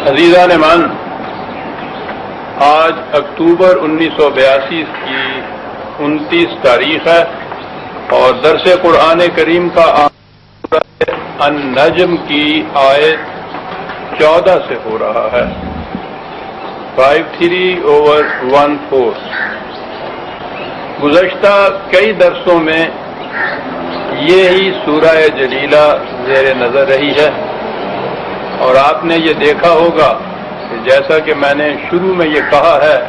عزیزان من، آج اکتوبر 1982 کی 29 تاریخ ہے اور درس قرآن کریم کا النجم کی آیت 14 سے ہو رہا ہے، 53/14۔ گزشتہ کئی درسوں میں یہی سورہ جلیلہ زیر نظر رہی ہے، اور آپ نے یہ دیکھا ہوگا کہ جیسا کہ میں نے شروع میں یہ کہا ہے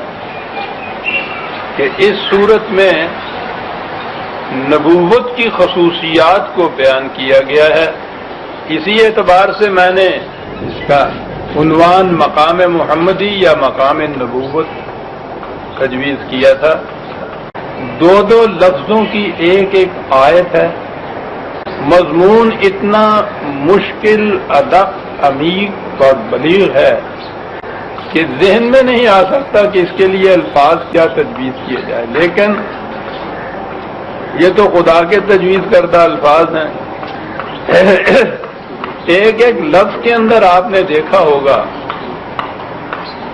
کہ اس صورت میں نبوت کی خصوصیات کو بیان کیا گیا ہے۔ اسی اعتبار سے میں نے اس کا عنوان مقام محمدی یا مقام نبوت تجویز کیا تھا۔ دو لفظوں کی ایک آیت ہے، مضمون اتنا مشکل، ادق، عمیق اور بلیغ ہے کہ ذہن میں نہیں آ سکتا کہ اس کے لیے الفاظ کیا تجویز کیے جائے، لیکن یہ تو خدا کے تجویز کردہ الفاظ ہیں۔ ایک لفظ کے اندر آپ نے دیکھا ہوگا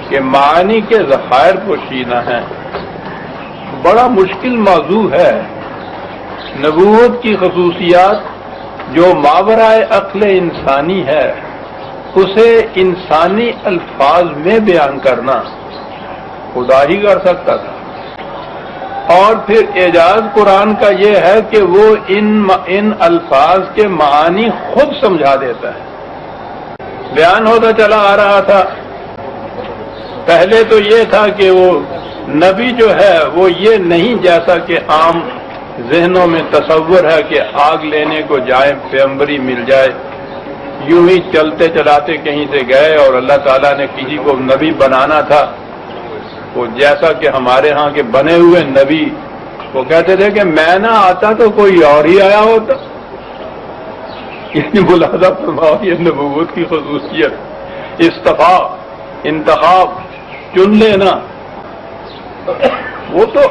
کہ معانی کے ذخائر پوشیدہ ہیں۔ بڑا مشکل موضوع ہے نبوت کی خصوصیات جو ماورائے عقل انسانی ہے، اسے انسانی الفاظ میں بیان کرنا خدا ہی کر سکتا تھا۔ اور پھر اعجاز قرآن کا یہ ہے کہ وہ ان الفاظ کے معانی خود سمجھا دیتا ہے۔ بیان ہوتا چلا آ رہا تھا، پہلے تو یہ تھا کہ وہ نبی جو ہے وہ یہ نہیں جیسا کہ عام ذہنوں میں تصور ہے کہ آگ لینے کو جائیں پیغمبری مل جائے، یوں ہی چلتے چلاتے کہیں سے گئے اور اللہ تعالیٰ نے کسی کو نبی بنانا تھا۔ وہ جیسا کہ ہمارے ہاں کے بنے ہوئے نبی وہ کہتے تھے کہ میں نہ آتا تو کوئی اور ہی آیا ہوتا۔ یعنی ملاحظہ فرماؤ، یہ نبوت کی خصوصیت، استفاء، انتخاب، چن لینا، وہ تو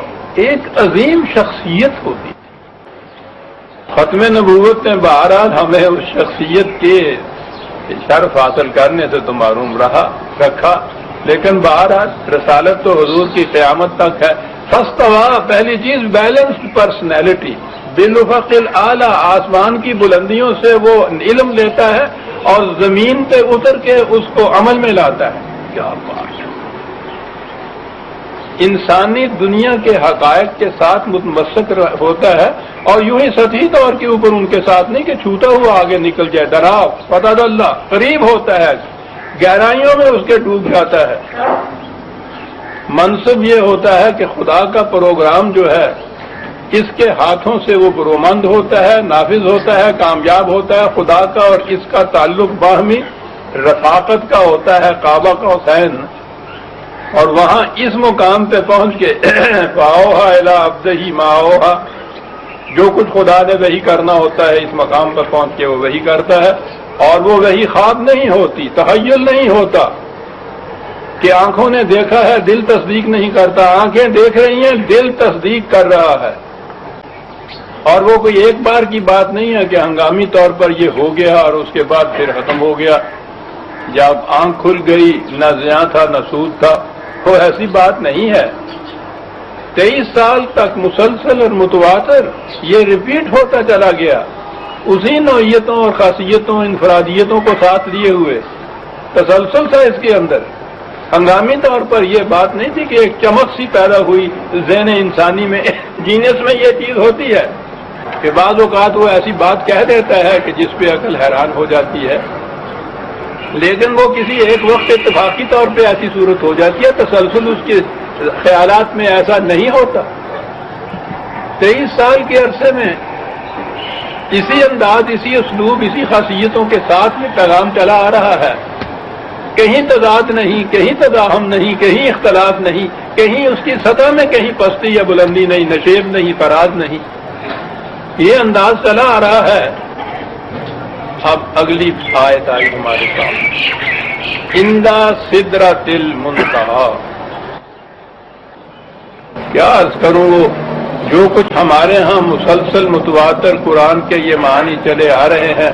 ایک عظیم شخصیت ہوتی ہے۔ ختم نبوت نے بہرحال ہمیں اس شخصیت کے شرف حاصل کرنے سے تو محروم رکھا، لیکن بہرحال رسالت تو حضور کی قیامت تک ہے۔ فاستویٰ، پہلی چیز بیلنسڈ پرسنالٹی، بالافق الاعلیٰ، آسمان کی بلندیوں سے وہ علم لیتا ہے اور زمین پہ اتر کے اس کو عمل میں لاتا ہے۔ کیا بات ہے! انسانی دنیا کے حقائق کے ساتھ متمسک ہوتا ہے، اور یوں ہی سطحی طور کے اوپر ان کے ساتھ نہیں کہ چھوٹا ہوا آگے نکل جائے، دراف فتح اللہ قریب ہوتا ہے، گہرائیوں میں اس کے ڈوب جاتا ہے۔ منصب یہ ہوتا ہے کہ خدا کا پروگرام جو ہے اس کے ہاتھوں سے وہ برومند ہوتا ہے، نافذ ہوتا ہے، کامیاب ہوتا ہے۔ خدا کا اور اس کا تعلق باہمی رفاقت کا ہوتا ہے، قاب قوسین۔ اور وہاں اس مقام پہ پہنچ کے فَأَوْحَىٰ إِلَىٰ عَبْدِهِ مَا أَوْحَىٰ، جو کچھ خدا نے وحی کرنا ہوتا ہے اس مقام پر پہنچ کے وہ وحی کرتا ہے، اور وہ وحی خواب نہیں ہوتی، تخیل نہیں ہوتا کہ آنکھوں نے دیکھا ہے دل تصدیق نہیں کرتا، آنکھیں دیکھ رہی ہیں دل تصدیق کر رہا ہے۔ اور وہ کوئی ایک بار کی بات نہیں ہے کہ ہنگامی طور پر یہ ہو گیا اور اس کے بعد پھر ختم ہو گیا۔ جب آنکھ کھل گئی نہ زیاں تھا نہ سود تھا، وہ ایسی بات نہیں ہے۔ 23 سال تک مسلسل اور متواتر یہ ریپیٹ ہوتا چلا گیا، اسی نوعیتوں اور خاصیتوں، انفرادیتوں کو ساتھ لیے ہوئے تسلسل تھا اس کے اندر۔ ہنگامی طور پر یہ بات نہیں تھی کہ ایک چمک سی پیدا ہوئی ذہن انسانی میں۔ جینیس میں یہ چیز ہوتی ہے کہ بعض اوقات وہ ایسی بات کہہ دیتا ہے کہ جس پہ عقل حیران ہو جاتی ہے، لیکن وہ کسی ایک وقت اتفاقی طور پہ ایسی صورت ہو جاتی ہے، تسلسل اس کے خیالات میں ایسا نہیں ہوتا۔ 23 سال کے عرصے میں اسی انداز، اسی اسلوب، اسی خاصیتوں کے ساتھ یہ پیغام چلا آ رہا ہے۔ کہیں تضاد نہیں، کہیں تزاحم نہیں، کہیں اختلاف نہیں، کہیں اس کی سطح میں کہیں پستی یا بلندی نہیں، نشیب نہیں، فراز نہیں، یہ انداز چلا آ رہا ہے۔ اب اگلی آیت آئی ہمارے سامنے، عند سدرۃ المنتہیٰ۔ کیا عرض کروں، جو کچھ ہمارے ہاں مسلسل متواتر قرآن کے یہ معنی چلے آ رہے ہیں،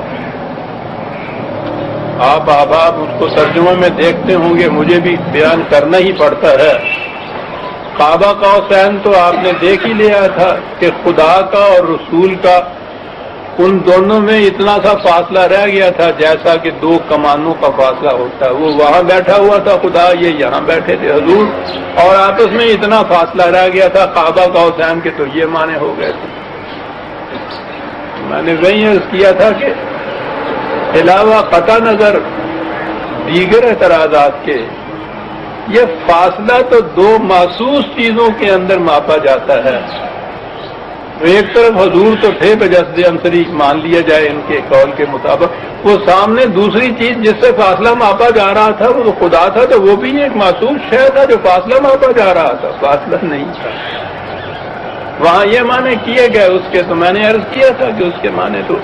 آپ احباب اس کو ترجمے میں دیکھتے ہوں گے، مجھے بھی بیان کرنا ہی پڑتا ہے۔ کعبہ قوسین تو آپ نے دیکھ ہی لیا تھا کہ خدا کا اور رسول کا ان دونوں میں اتنا سا فاصلہ رہ گیا تھا جیسا کہ دو کمانوں کا فاصلہ ہوتا ہے۔ وہ وہاں بیٹھا ہوا تھا خدا، یہ یہاں بیٹھے تھے حضور، اور آپس میں اتنا فاصلہ رہ گیا تھا کعبہ قوسین کے، تو یہ معنی ہو گئے تھے۔ میں نے وہی عرض کیا تھا کہ علاوہ قطع نظر دیگر اعتراضات کے، یہ فاصلہ تو دو محسوس چیزوں کے اندر ماپا جاتا ہے۔ ایک طرف حضور تو تھے بجسد عنصری، مان لیا جائے ان کے قول کے مطابق، وہ سامنے دوسری چیز جس سے فاصلہ ماپا جا رہا تھا وہ خدا تھا، تو وہ بھی ایک محسوس شے تھا جو فاصلہ ماپا جا رہا تھا، فاصلہ نہیں تھا۔ وہاں یہ معنی کیے گئے اس کے، تو میں نے عرض کیا تھا کہ اس کے معنی تو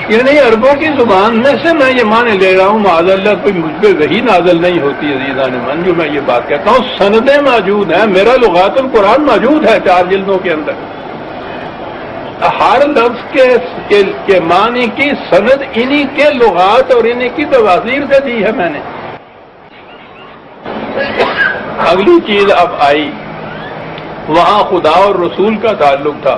یہ نہیں، عربوں کی زبان میں سے میں یہ معنی لے رہا ہوں، معاذ اللہ کوئی مجھ پہ وحی نازل نہیں ہوتی عزیزان من، جو میں یہ بات کہتا ہوں، سندیں موجود ہیں، میرا لغات القرآن موجود ہے 4 جلدوں کے اندر، ہر لفظ کے معنی کی سند انہی کے لغات اور انہی کی تفاسیر سے دی ہے میں نے۔ اگلی چیز اب آئی، وہاں خدا اور رسول کا تعلق تھا،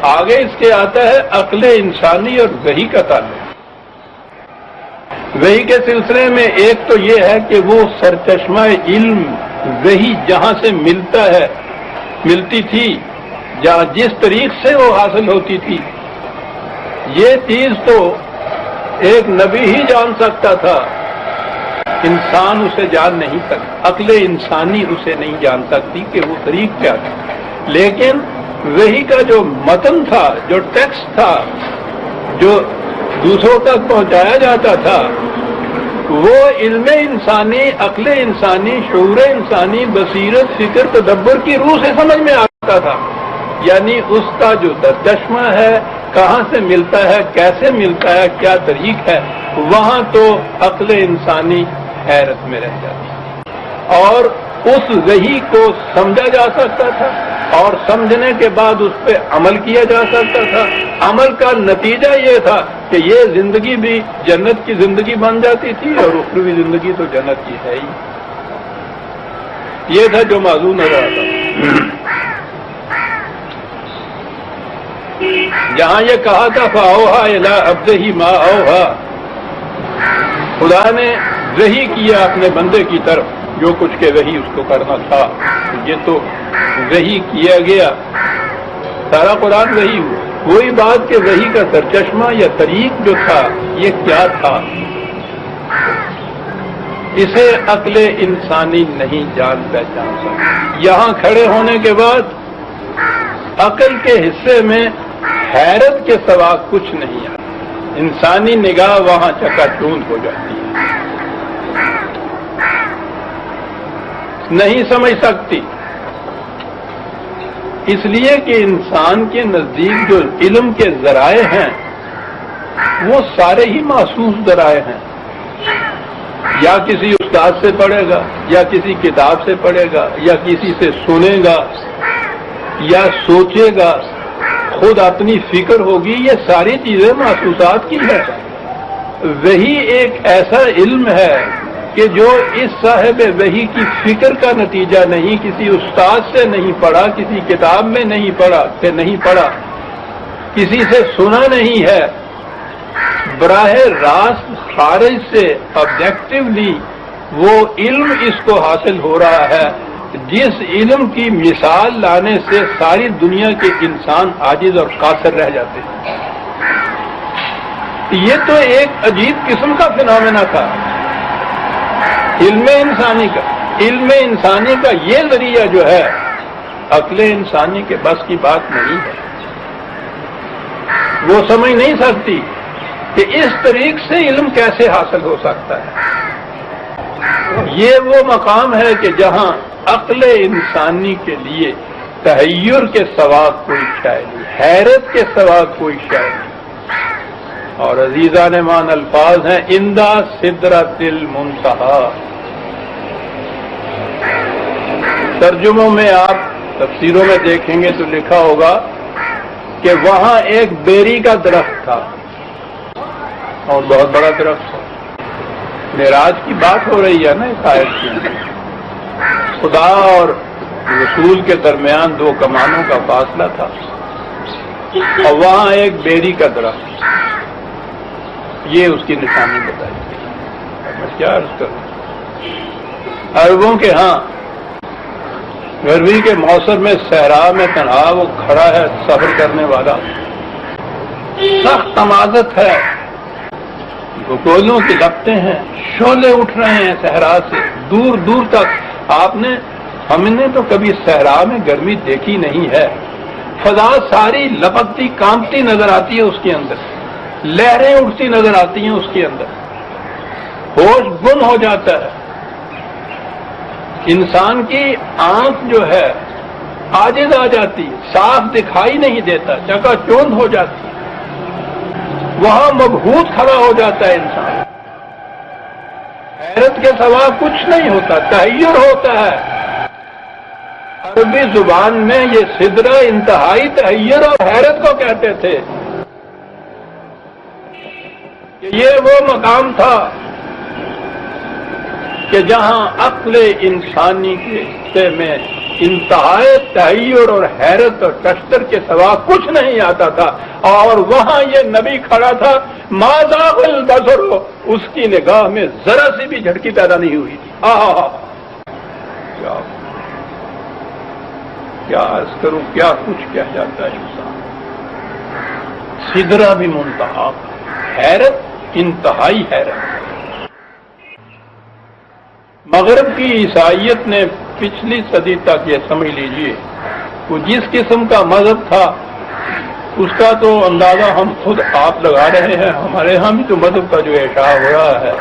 آگے اس کے آتا ہے عقل انسانی اور وحی کا تعلق۔ وحی کے سلسلے میں ایک تو یہ ہے کہ وہ سرچشمہ علم وحی جہاں سے ملتی تھی، جہاں جس طریق سے وہ حاصل ہوتی تھی، یہ چیز تو ایک نبی ہی جان سکتا تھا، انسان اسے جان نہیں سکتا، عقل انسانی اسے نہیں جان سکتی کہ وہ طریق کیا تھا۔ لیکن وحی کا جو متن تھا، جو ٹیکسٹ تھا، جو دوسروں تک پہنچایا جاتا تھا، وہ علم انسانی، عقل انسانی، شعور انسانی، بصیرت، فکر، تدبر کی روح سے سمجھ میں آتا تھا۔ یعنی اس کا جو چشمہ ہے، کہاں سے ملتا ہے، کیسے ملتا ہے، کیا طریق ہے، وہاں تو عقل انسانی حیرت میں رہ جاتی، اور اس وحی کو سمجھا جا سکتا تھا، اور سمجھنے کے بعد اس پہ عمل کیا جا سکتا تھا۔ عمل کا نتیجہ یہ تھا کہ یہ زندگی بھی جنت کی زندگی بن جاتی تھی، اور اخروی زندگی تو جنت کی ہے ہی۔ یہ تھا جو موضوع نظر آتا۔ جہاں یہ کہا تھا فَأَوْحَىٰ إِلَىٰ عَبْدِهِ مَا أَوْحَىٰ، خدا نے وحی کیا اپنے بندے کی طرف جو کچھ کہ وحی اس کو کرنا تھا، یہ تو وحی کیا گیا، سارا قرآن وحی ہوا۔ وہی بات کہ وحی کا سرچشمہ یا طریق جو تھا یہ کیا تھا، اسے عقل انسانی نہیں جان پہچان سکتا۔ یہاں کھڑے ہونے کے بعد عقل کے حصے میں حیرت کے سوا کچھ نہیں آتا، انسانی نگاہ وہاں چکا چوند ہو جاتی ہے، نہیں سمجھ سکتی، اس لیے کہ انسان کے نزدیک جو علم کے ذرائع ہیں وہ سارے ہی محسوس ذرائع ہیں، یا کسی استاد سے پڑھے گا، یا کسی کتاب سے پڑھے گا، یا کسی سے سنے گا، یا سوچے گا، خود اپنی فکر ہوگی، یہ ساری چیزیں محسوسات کی ہیں۔ وحی ایک ایسا علم ہے کہ جو اس صاحب وحی کی فکر کا نتیجہ نہیں، کسی استاد سے نہیں پڑھا، کسی کتاب میں نہیں پڑھا، کسی سے سنا نہیں ہے، براہ راست خارج سے آبجیکٹولی وہ علم اس کو حاصل ہو رہا ہے، جس علم کی مثال لانے سے ساری دنیا کے انسان عاجز اور قاصر رہ جاتے ہیں۔ یہ تو ایک عجیب قسم کا فنامنا تھا علم انسانی کا یہ ذریعہ جو ہے عقل انسانی کے بس کی بات نہیں ہے، وہ سمجھ نہیں سکتی کہ اس طریق سے علم کیسے حاصل ہو سکتا ہے۔ یہ وہ مقام ہے کہ جہاں عقل انسانی کے لیے تحیر کے سوا کوئی شے نہیں، حیرت کے سوا کوئی شے نہیں، اور عزیزان مان الفاظ ہیں عندہ سدرۃ المنتہا۔ ترجموں میں آپ تفسیروں میں دیکھیں گے تو لکھا ہوگا کہ وہاں ایک بیری کا درخت تھا، اور بہت بڑا درخت ہے۔ معراج کی بات ہو رہی ہے نا اس آیت کی، خدا اور رسول کے درمیان دو کمانوں کا فاصلہ تھا، اور وہاں ایک بیری کا درخت، یہ اس کی نشانی بتائی گئی۔ میں کیا عرض کروں، عربوں کے ہاں گرمی کے موسم میں صحرا میں تنہا وہ کھڑا ہے سفر کرنے والا، سخت تمازت ہے، گولوں کی لپٹیں ہیں، شعلے اٹھ رہے ہیں صحرا سے دور دور تک۔ ہم نے تو کبھی صحرا میں گرمی دیکھی نہیں ہے، فضا ساری لپکتی کانپتی نظر آتی ہے، اس کے اندر لہریں اٹھتی نظر آتی ہیں، اس کے اندر ہوش گم ہو جاتا ہے، انسان کی آنکھ جو ہے عاجز آ جاتی، صاف دکھائی نہیں دیتا، چکا چوند ہو جاتی، وہاں مبہوت کھڑا ہو جاتا ہے انسان، حیرت کے سوا کچھ نہیں ہوتا، تحیر ہوتا ہے۔ عربی زبان میں یہ سدرہ انتہائی تحیر اور حیرت کو کہتے تھے کہ یہ وہ مقام تھا کہ جہاں عقل انسانی کے میں انتہائی تحیر اور حیرت اور تشتر کے سوا کچھ نہیں آتا تھا، اور وہاں یہ نبی کھڑا تھا، ما زاغ البصر، اس کی نگاہ میں ذرا سی بھی جھٹکی پیدا نہیں ہوئی تھی۔ کیا عرض کروں، کیا کچھ کہہ جاتا ہے انسان، سدرہ بھی منتہا، حیرت انتہائی حیرت۔ مغرب کی عیسائیت نے پچھلی صدی تک یہ سمجھ لیجئے وہ جس قسم کا مذہب تھا اس کا تو اندازہ ہم خود آپ لگا رہے ہیں، ہمارے ہاں بھی تو مذہب کا جو اشاع ہو رہا ہے،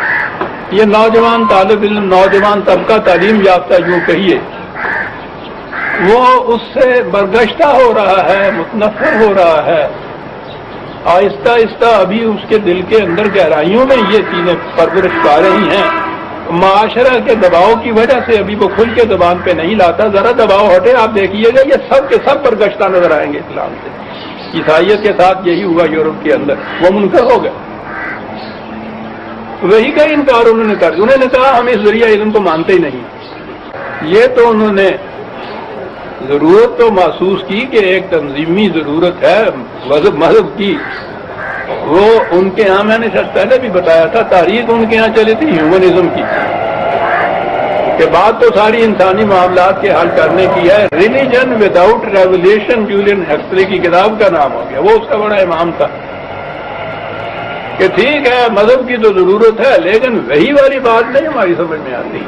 یہ نوجوان طالب علم، نوجوان طبقہ، تعلیم یافتہ یوں کہیے، وہ اس سے برگشتہ ہو رہا ہے، متنفر ہو رہا ہے، آہستہ آہستہ ابھی اس کے دل کے اندر گہرائیوں میں یہ چیزیں پرورش پا رہی ہیں، معاشرہ کے دباؤ کی وجہ سے ابھی وہ کھل کے زبان پہ نہیں لاتا، ذرا دباؤ ہٹے آپ دیکھیے گا یہ سب کے سب برگشتہ نظر آئیں گے اسلام سے۔ عیسائیت کے ساتھ یہی ہوا یورپ کے اندر، وہ منکر ہو گئے، وہی کا انکار انہوں نے کر دیا، انہوں نے کہا ہم اس ذریعہ علم کو مانتے ہی نہیں۔ یہ تو انہوں نے ضرورت تو محسوس کی کہ ایک تنظیمی ضرورت ہے مذہب کی، وہ ان کے ہاں میں نے شاید پہلے بھی بتایا تھا، تاریخ ان کے ہاں چلی تھی ہیومنزم کی، کہ بات تو ساری انسانی معاملات کے حل کرنے کی ہے۔ ریلیجن وداؤٹ ریولیوشن، جولین ہیکسلی کی کتاب کا نام ہو گیا، وہ اس کا بڑا امام تھا، کہ ٹھیک ہے مذہب کی تو ضرورت ہے لیکن وہی والی بات نہیں ہماری سمجھ میں آتی۔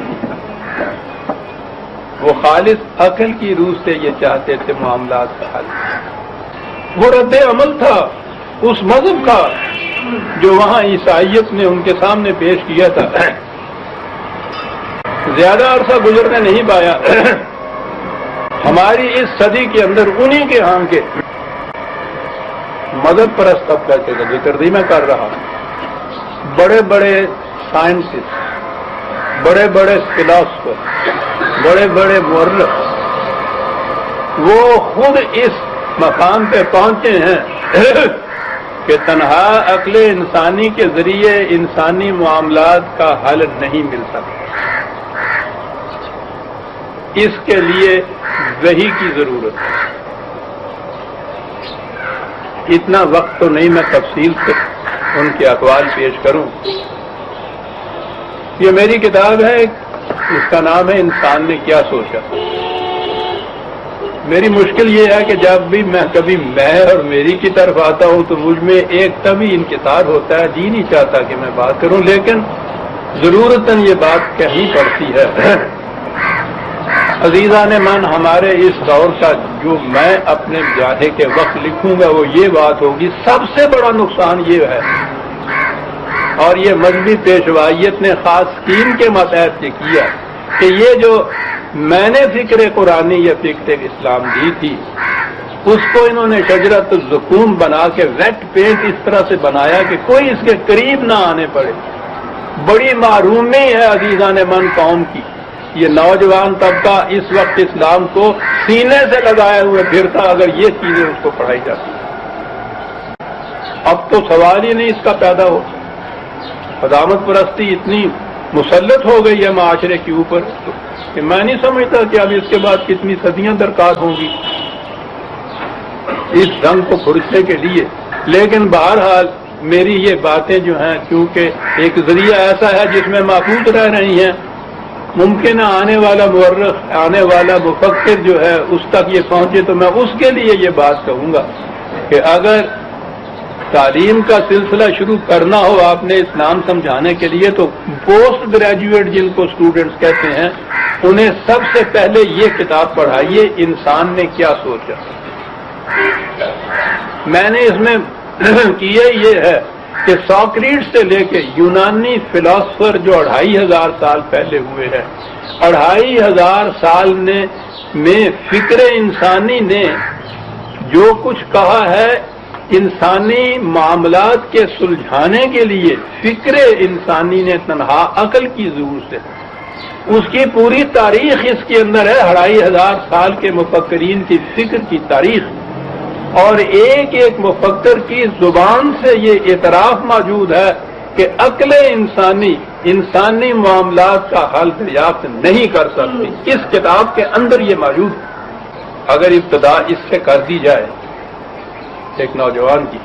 وہ خالص عقل کی روح سے یہ چاہتے تھے معاملات کا حل، وہ رد عمل تھا اس مذہب کا جو وہاں عیسائیت نے ان کے سامنے پیش کیا تھا۔ زیادہ عرصہ گزرنے نہیں پایا، ہماری اس صدی کے اندر انہی کے ہاں کے مذہب پرست طبقہ کا ذکر بھی میں کر رہا ہوں، بڑے بڑے سائنسسٹ، بڑے بڑے فلاسفر، بڑے بڑے مورخ، وہ خود اس مقام پہ پہنچے ہیں کہ تنہا عقل انسانی کے ذریعے انسانی معاملات کا حل نہیں مل سکتا، اس کے لیے وحی کی ضرورت ہے۔ اتنا وقت تو نہیں میں تفصیل سے ان کے اقوال پیش کروں، یہ میری کتاب ہے، اس کا نام ہے انسان نے کیا سوچا۔ میری مشکل یہ ہے کہ جب بھی میں کبھی میں اور میری کی طرف آتا ہوں تو مجھ میں ایک طبی انکسار ہوتا ہے، جی نہیں چاہتا کہ میں بات کروں، لیکن ضرورتاً یہ بات کہنی پڑتی ہے۔ عزیزان من، ہمارے اس دور کا جو میں اپنے جانے کے وقت لکھوں گا وہ یہ بات ہوگی، سب سے بڑا نقصان یہ ہے، اور یہ مذہبی پیشوائیت نے خاص اسکیم کے ماتحت یہ کیا کہ یہ جو میں نے فکر قرآنی یا فکر اسلام دی تھی اس کو انہوں نے شجرت الزقوم بنا کے ویٹ پینٹ اس طرح سے بنایا کہ کوئی اس کے قریب نہ آنے پڑے۔ بڑی محرومی ہے عزیزان من قوم کی، یہ نوجوان طبقہ اس وقت اسلام کو سینے سے لگائے ہوئے پھرتا اگر یہ چیزیں اس کو پڑھائی جاتی۔ اب تو سوال ہی نہیں اس کا پیدا ہو، قدامت پرستی اتنی مسلط ہو گئی ہے معاشرے کے اوپر کہ میں نہیں سمجھتا کہ اب اس کے بعد کتنی صدیاں درکار ہوں گی اس ڈنگ کو کھرچنے کے لیے. لیکن بہرحال میری یہ باتیں جو ہیں کیونکہ ایک ذریعہ ایسا ہے جس میں محفوظ رہ رہی ہیں، ممکن ہے آنے والا مورخ، آنے والا مفکر جو ہے اس تک یہ پہنچے، تو میں اس کے لیے یہ بات کہوں گا کہ اگر تعلیم کا سلسلہ شروع کرنا ہو آپ نے اسلام سمجھانے کے لیے، تو پوسٹ گریجویٹ جن کو اسٹوڈنٹس کہتے ہیں انہیں سب سے پہلے یہ کتاب پڑھائیے، انسان نے کیا سوچا. میں نے اس میں کیا یہ ہے کہ ساکریٹس سے لے کے یونانی فلاسفر جو 2500 سال پہلے ہوئے ہیں، 2500 سال میں فکر انسانی نے جو کچھ کہا ہے انسانی معاملات کے سلجھانے کے لیے، فکر انسانی نے تنہا عقل کی ضرورت ہے. اس کی پوری تاریخ اس کے اندر ہے، 2500 سال کے مفکرین کی فکر کی تاریخ، اور ایک ایک مفکر کی زبان سے یہ اعتراف موجود ہے کہ عقل انسانی معاملات کا حل دریافت نہیں کر سکتی. اس کتاب کے اندر یہ موجود ہے. اگر ابتدا اس سے کر دی جائے ایک نوجوان کی،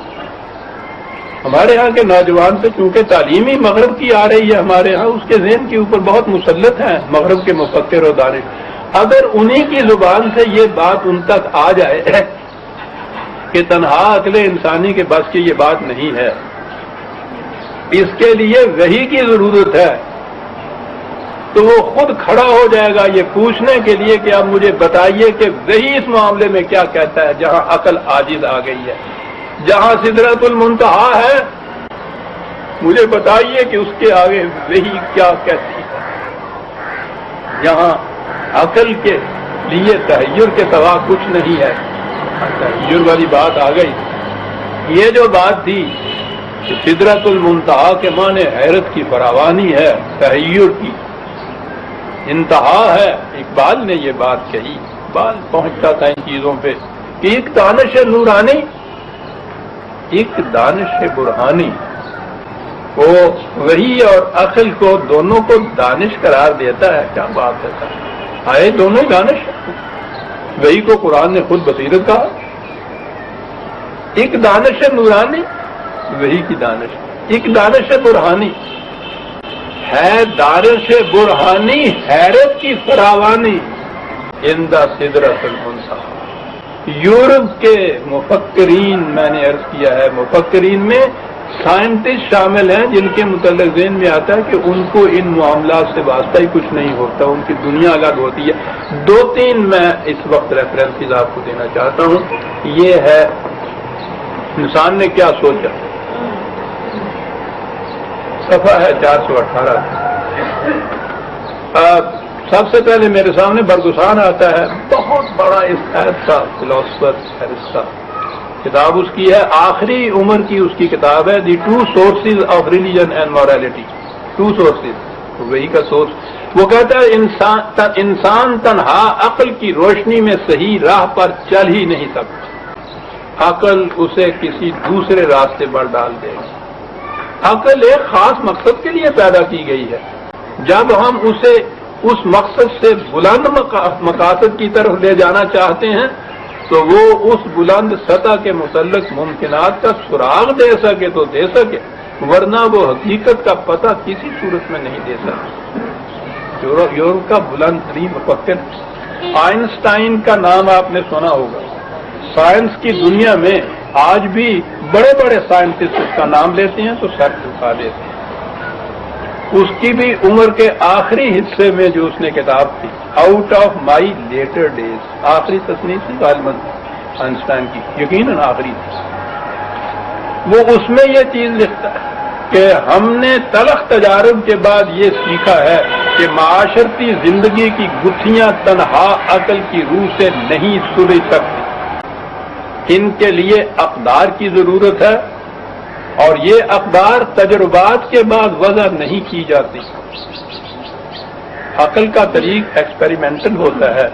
ہمارے ہاں کے نوجوان سے چونکہ تعلیمی مغرب کی آ رہی ہے ہمارے ہاں، اس کے ذہن کے اوپر بہت مسلط ہیں مغرب کے مفکر اور دانش، اگر انہی کی زبان سے یہ بات ان تک آ جائے کہ تنہا عقل انسانی کے بس کی یہ بات نہیں ہے، اس کے لیے وحی کی ضرورت ہے، تو وہ خود کھڑا ہو جائے گا یہ پوچھنے کے لیے کہ اب مجھے بتائیے کہ وحی اس معاملے میں کیا کہتا ہے. جہاں عقل عاجز آ گئی ہے، جہاں سدرۃ المنتہا ہے، مجھے بتائیے کہ اس کے آگے وحی کیا کہتی ہے. جہاں عقل کے لیے تحیر کے سوا کچھ نہیں ہے. تحیر والی بات آ گئی. یہ جو بات تھی کہ سدرۃ المنتہا کے معنی حیرت کی فراوانی ہے، تحیر کی انتہا ہے. اقبال نے یہ بات کہی، اقبال پہنچتا تھا ان چیزوں پہ کہ ایک دانش نورانی، ایک دانش برہانی، وہ وحی اور عقل کو دونوں کو دانش قرار دیتا ہے. کیا بات ہے آئے دونوں ہی دانش. وحی کو قرآن نے خود بصیرت کہا. ایک دانش نورانی، وحی کی دانش. ایک دانش برہانی ہے، دانش برہانی حیرت کی فراوانی اندہ سدرۃ المنتہا. یورپ کے مفکرین، میں نے عرض کیا ہے مفکرین میں سائنٹسٹ شامل ہیں جن کے متعلق ذہن میں آتا ہے کہ ان کو ان معاملات سے واسطہ ہی کچھ نہیں ہوتا، ان کی دنیا الگ ہوتی ہے. 2-3 میں اس وقت ریفرنسز آپ کو دینا چاہتا ہوں. یہ ہے انسان نے کیا سوچا، صفحہ ہے 418. سب سے پہلے میرے سامنے برگسان آتا ہے، بہت بڑا اس کا فلاسفر حرصہ. کتاب اس کی ہے، آخری عمر کی اس کی کتاب ہے، دی 2 sources of religion and morality. 2 sources, وہی کا سورس. وہ کہتا ہے انسان تنہا عقل کی روشنی میں صحیح راہ پر چل ہی نہیں سکتا، عقل اسے کسی دوسرے راستے پر ڈال دے گا. عقل ایک خاص مقصد کے لیے پیدا کی گئی ہے. جب ہم اسے اس مقصد سے بلند مقاصد کی طرف لے جانا چاہتے ہیں تو وہ اس بلند سطح کے متعلق ممکنات کا سراغ دے سکے تو دے سکے، ورنہ وہ حقیقت کا پتہ کسی صورت میں نہیں دے سکتا. یورپ کا بلند ترین مفکر آئنسٹائن کا نام آپ نے سنا ہوگا. سائنس کی دنیا میں آج بھی بڑے بڑے سائنٹسٹ اس کا نام لیتے ہیں تو سر جھکا دیتے ہیں. اس کی بھی عمر کے آخری حصے میں جو اس نے کتاب تھی، out of my later days, آخری تصنیف تھی غالباً آئنسٹائن کی، یقیناً آخری تھی. وہ اس میں یہ چیز لکھتا ہے کہ ہم نے تلخ تجارب کے بعد یہ سیکھا ہے کہ معاشرتی زندگی کی گتھیاں تنہا عقل کی روح سے نہیں سلجھ سکتی. ان کے لیے اقدار کی ضرورت ہے، اور یہ اقدار تجربات کے بعد وضع نہیں کی جاتی. عقل کا طریق ایکسپیریمنٹل ہوتا ہے،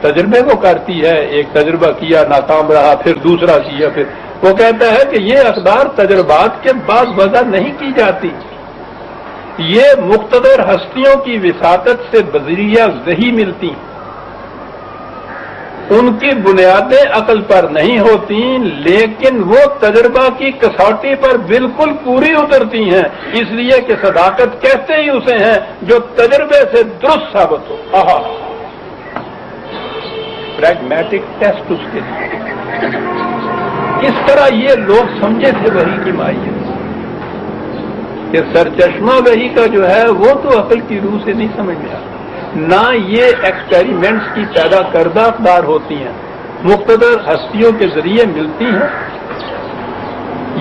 تجربے کو کرتی ہے. ایک تجربہ کیا ناکام رہا، پھر دوسرا کیا، پھر وہ کہتا ہے کہ یہ اقدار تجربات کے بعد وضع نہیں کی جاتی، یہ مقتدر ہستیوں کی وساطت سے بذریعہ وحی ملتی، ان کی بنیادیں عقل پر نہیں ہوتی، لیکن وہ تجربہ کی کسوٹی پر بالکل پوری اترتی ہیں، اس لیے کہ صداقت کہتے ہی اسے ہیں جو تجربے سے درست ثابت ہو۔ پریگمیٹک ٹیسٹ اس کے لیے۔ اس طرح یہ لوگ سمجھے تھے وحی کی ماہیت کہ سرچشمہ وحی کا جو ہے وہ تو عقل کی روح سے نہیں سمجھ میں آتا، نہ یہ ایکسپیریمنٹس کی پیدا کردہ اقدار ہوتی ہیں، مقتدر ہستیوں کے ذریعے ملتی ہیں۔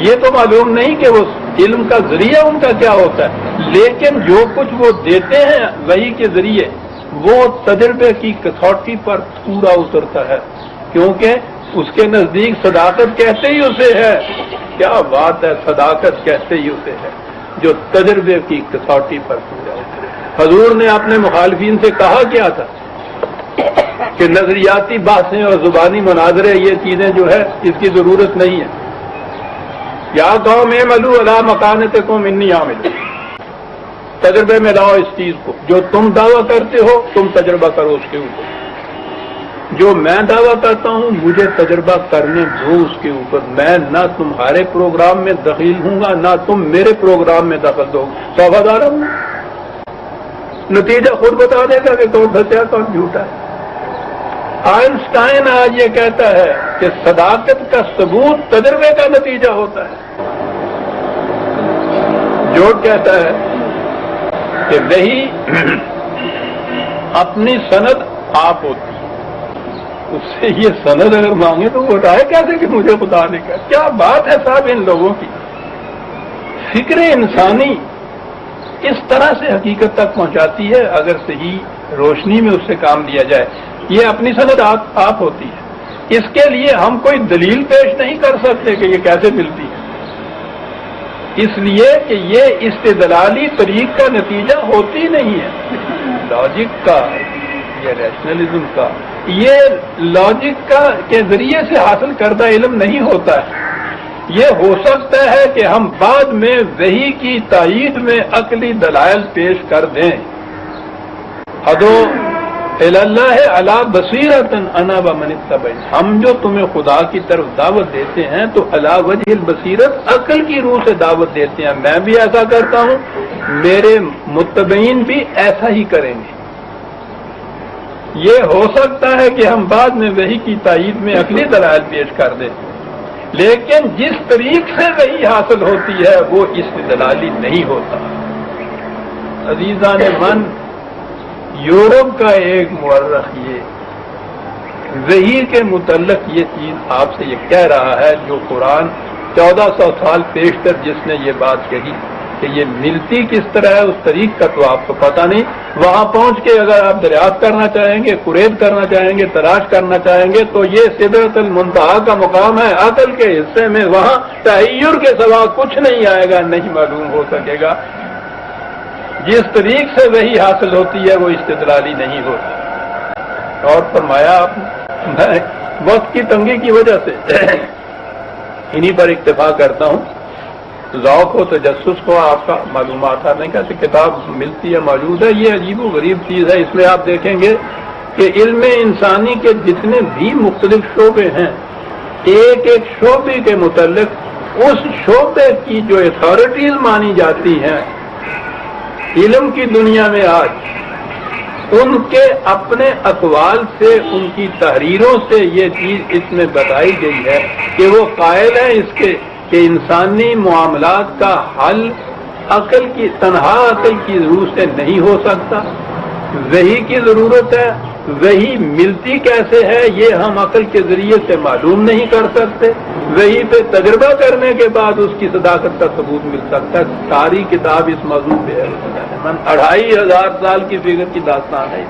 یہ تو معلوم نہیں کہ وہ علم کا ذریعہ ان کا کیا ہوتا ہے، لیکن جو کچھ وہ دیتے ہیں وحی کے ذریعے وہ تجربے کی کسوٹی پر پورا اترتا ہے، کیونکہ اس کے نزدیک صداقت کہتے ہی اسے ہے۔ کیا بات ہے، صداقت کہتے ہی اسے ہے جو تجربے کی کسوٹی پر پورا اترے۔ حضور نے اپنے مخالفین سے کہا کیا تھا کہ نظریاتی باتیں اور زبانی مناظرے یہ چیزیں جو ہے اس کی ضرورت نہیں ہے۔ یا قوم اعملوا علی مکانتکم انی عامل، تجربے میں لاؤ اس چیز کو، جو تم دعویٰ کرتے ہو تم تجربہ کرو اس کے اوپر، جو میں دعویٰ کرتا ہوں مجھے تجربہ کرنے دو اس کے اوپر، میں نہ تمہارے پروگرام میں دخیل ہوں گا نہ تم میرے پروگرام میں دخل دو، وفادار ہوں، نتیجہ خود بتا دے گا کہ کون سچا کون جھوٹا ہے۔ آئنسٹائن آج یہ کہتا ہے کہ صداقت کا ثبوت تجربے کا نتیجہ ہوتا ہے۔ جوڑ کہتا ہے کہ وہی اپنی سند آپ ہوتی ہے، اس سے یہ سند اگر مانگے تو وہ بتائے کیسے کہ مجھے خدا نے کہا۔ کیا بات ہے صاحب ان لوگوں کی، فکر انسانی اس طرح سے حقیقت تک پہنچاتی ہے اگر صحیح روشنی میں اس سے کام لیا جائے۔ یہ اپنی سند آپ ہوتی ہے، اس کے لیے ہم کوئی دلیل پیش نہیں کر سکتے کہ یہ کیسے ملتی ہے، اس لیے کہ یہ استدلالی طریق کا نتیجہ ہوتی نہیں ہے، لاجک کا یا ریشنلزم کا، یہ لاجک کا کے ذریعے سے حاصل کردہ علم نہیں ہوتا ہے۔ یہ ہو سکتا ہے کہ ہم بعد میں وحی کی تائید میں عقلی دلائل پیش کر دیں۔ ادو اللہ علی بصیرۃ انا ومن اتبعنی، ہم جو تمہیں خدا کی طرف دعوت دیتے ہیں تو علی وجہ البصیرت عقل کی روح سے دعوت دیتے ہیں، میں بھی ایسا کرتا ہوں، میرے متبعین بھی ایسا ہی کریں گے۔ یہ ہو سکتا ہے کہ ہم بعد میں وحی کی تائید میں عقلی دلائل پیش کر دیں، لیکن جس طریق سے وحی حاصل ہوتی ہے وہ استدلالی نہیں ہوتا۔ عزیزان من، یورپ کا ایک مورخ یہ وحی کے متعلق یہ چیز آپ سے یہ کہہ رہا ہے جو قرآن 1400 سال پیشتر جس نے یہ بات کہی کہ یہ ملتی کس طرح ہے، اس طریق کا تو آپ کو پتہ نہیں۔ وہاں پہنچ کے اگر آپ دریافت کرنا چاہیں گے، قرید کرنا چاہیں گے، تلاش کرنا چاہیں گے تو یہ سدرۃ المنتہا کا مقام ہے، عقل کے حصے میں وہاں تحیر کے سوا کچھ نہیں آئے گا، نہیں معلوم ہو سکے گا۔ جس طریق سے وہی حاصل ہوتی ہے وہ استدلالی نہیں ہوتی۔ اور فرمایا آپ میں وقت کی تنگی کی وجہ سے انہی پر اکتفا کرتا ہوں۔ ذوق ہو، تجسس ہو، آپ کا معلومات ہے، نہیں کہتے کتاب ملتی ہے، موجود ہے، یہ عجیب و غریب چیز ہے۔ اس میں آپ دیکھیں گے کہ علم انسانی کے جتنے بھی مختلف شعبے ہیں، ایک ایک شعبے کے متعلق اس شعبے کی جو اتھارٹیز مانی جاتی ہیں علم کی دنیا میں آج، ان کے اپنے اقوال سے، ان کی تحریروں سے یہ چیز اس میں بتائی گئی ہے کہ وہ قائل ہیں اس کے کہ انسانی معاملات کا حل تنہا عقل کی روح سے نہیں ہو سکتا، وحی کی ضرورت ہے۔ وحی ملتی کیسے ہے یہ ہم عقل کے ذریعے سے معلوم نہیں کر سکتے، وحی پہ تجربہ کرنے کے بعد اس کی صداقت کا ثبوت مل سکتا ہے۔ ساری کتاب اس موضوع پہ ہے، 2500 سال کی فکر کی داستان ہے۔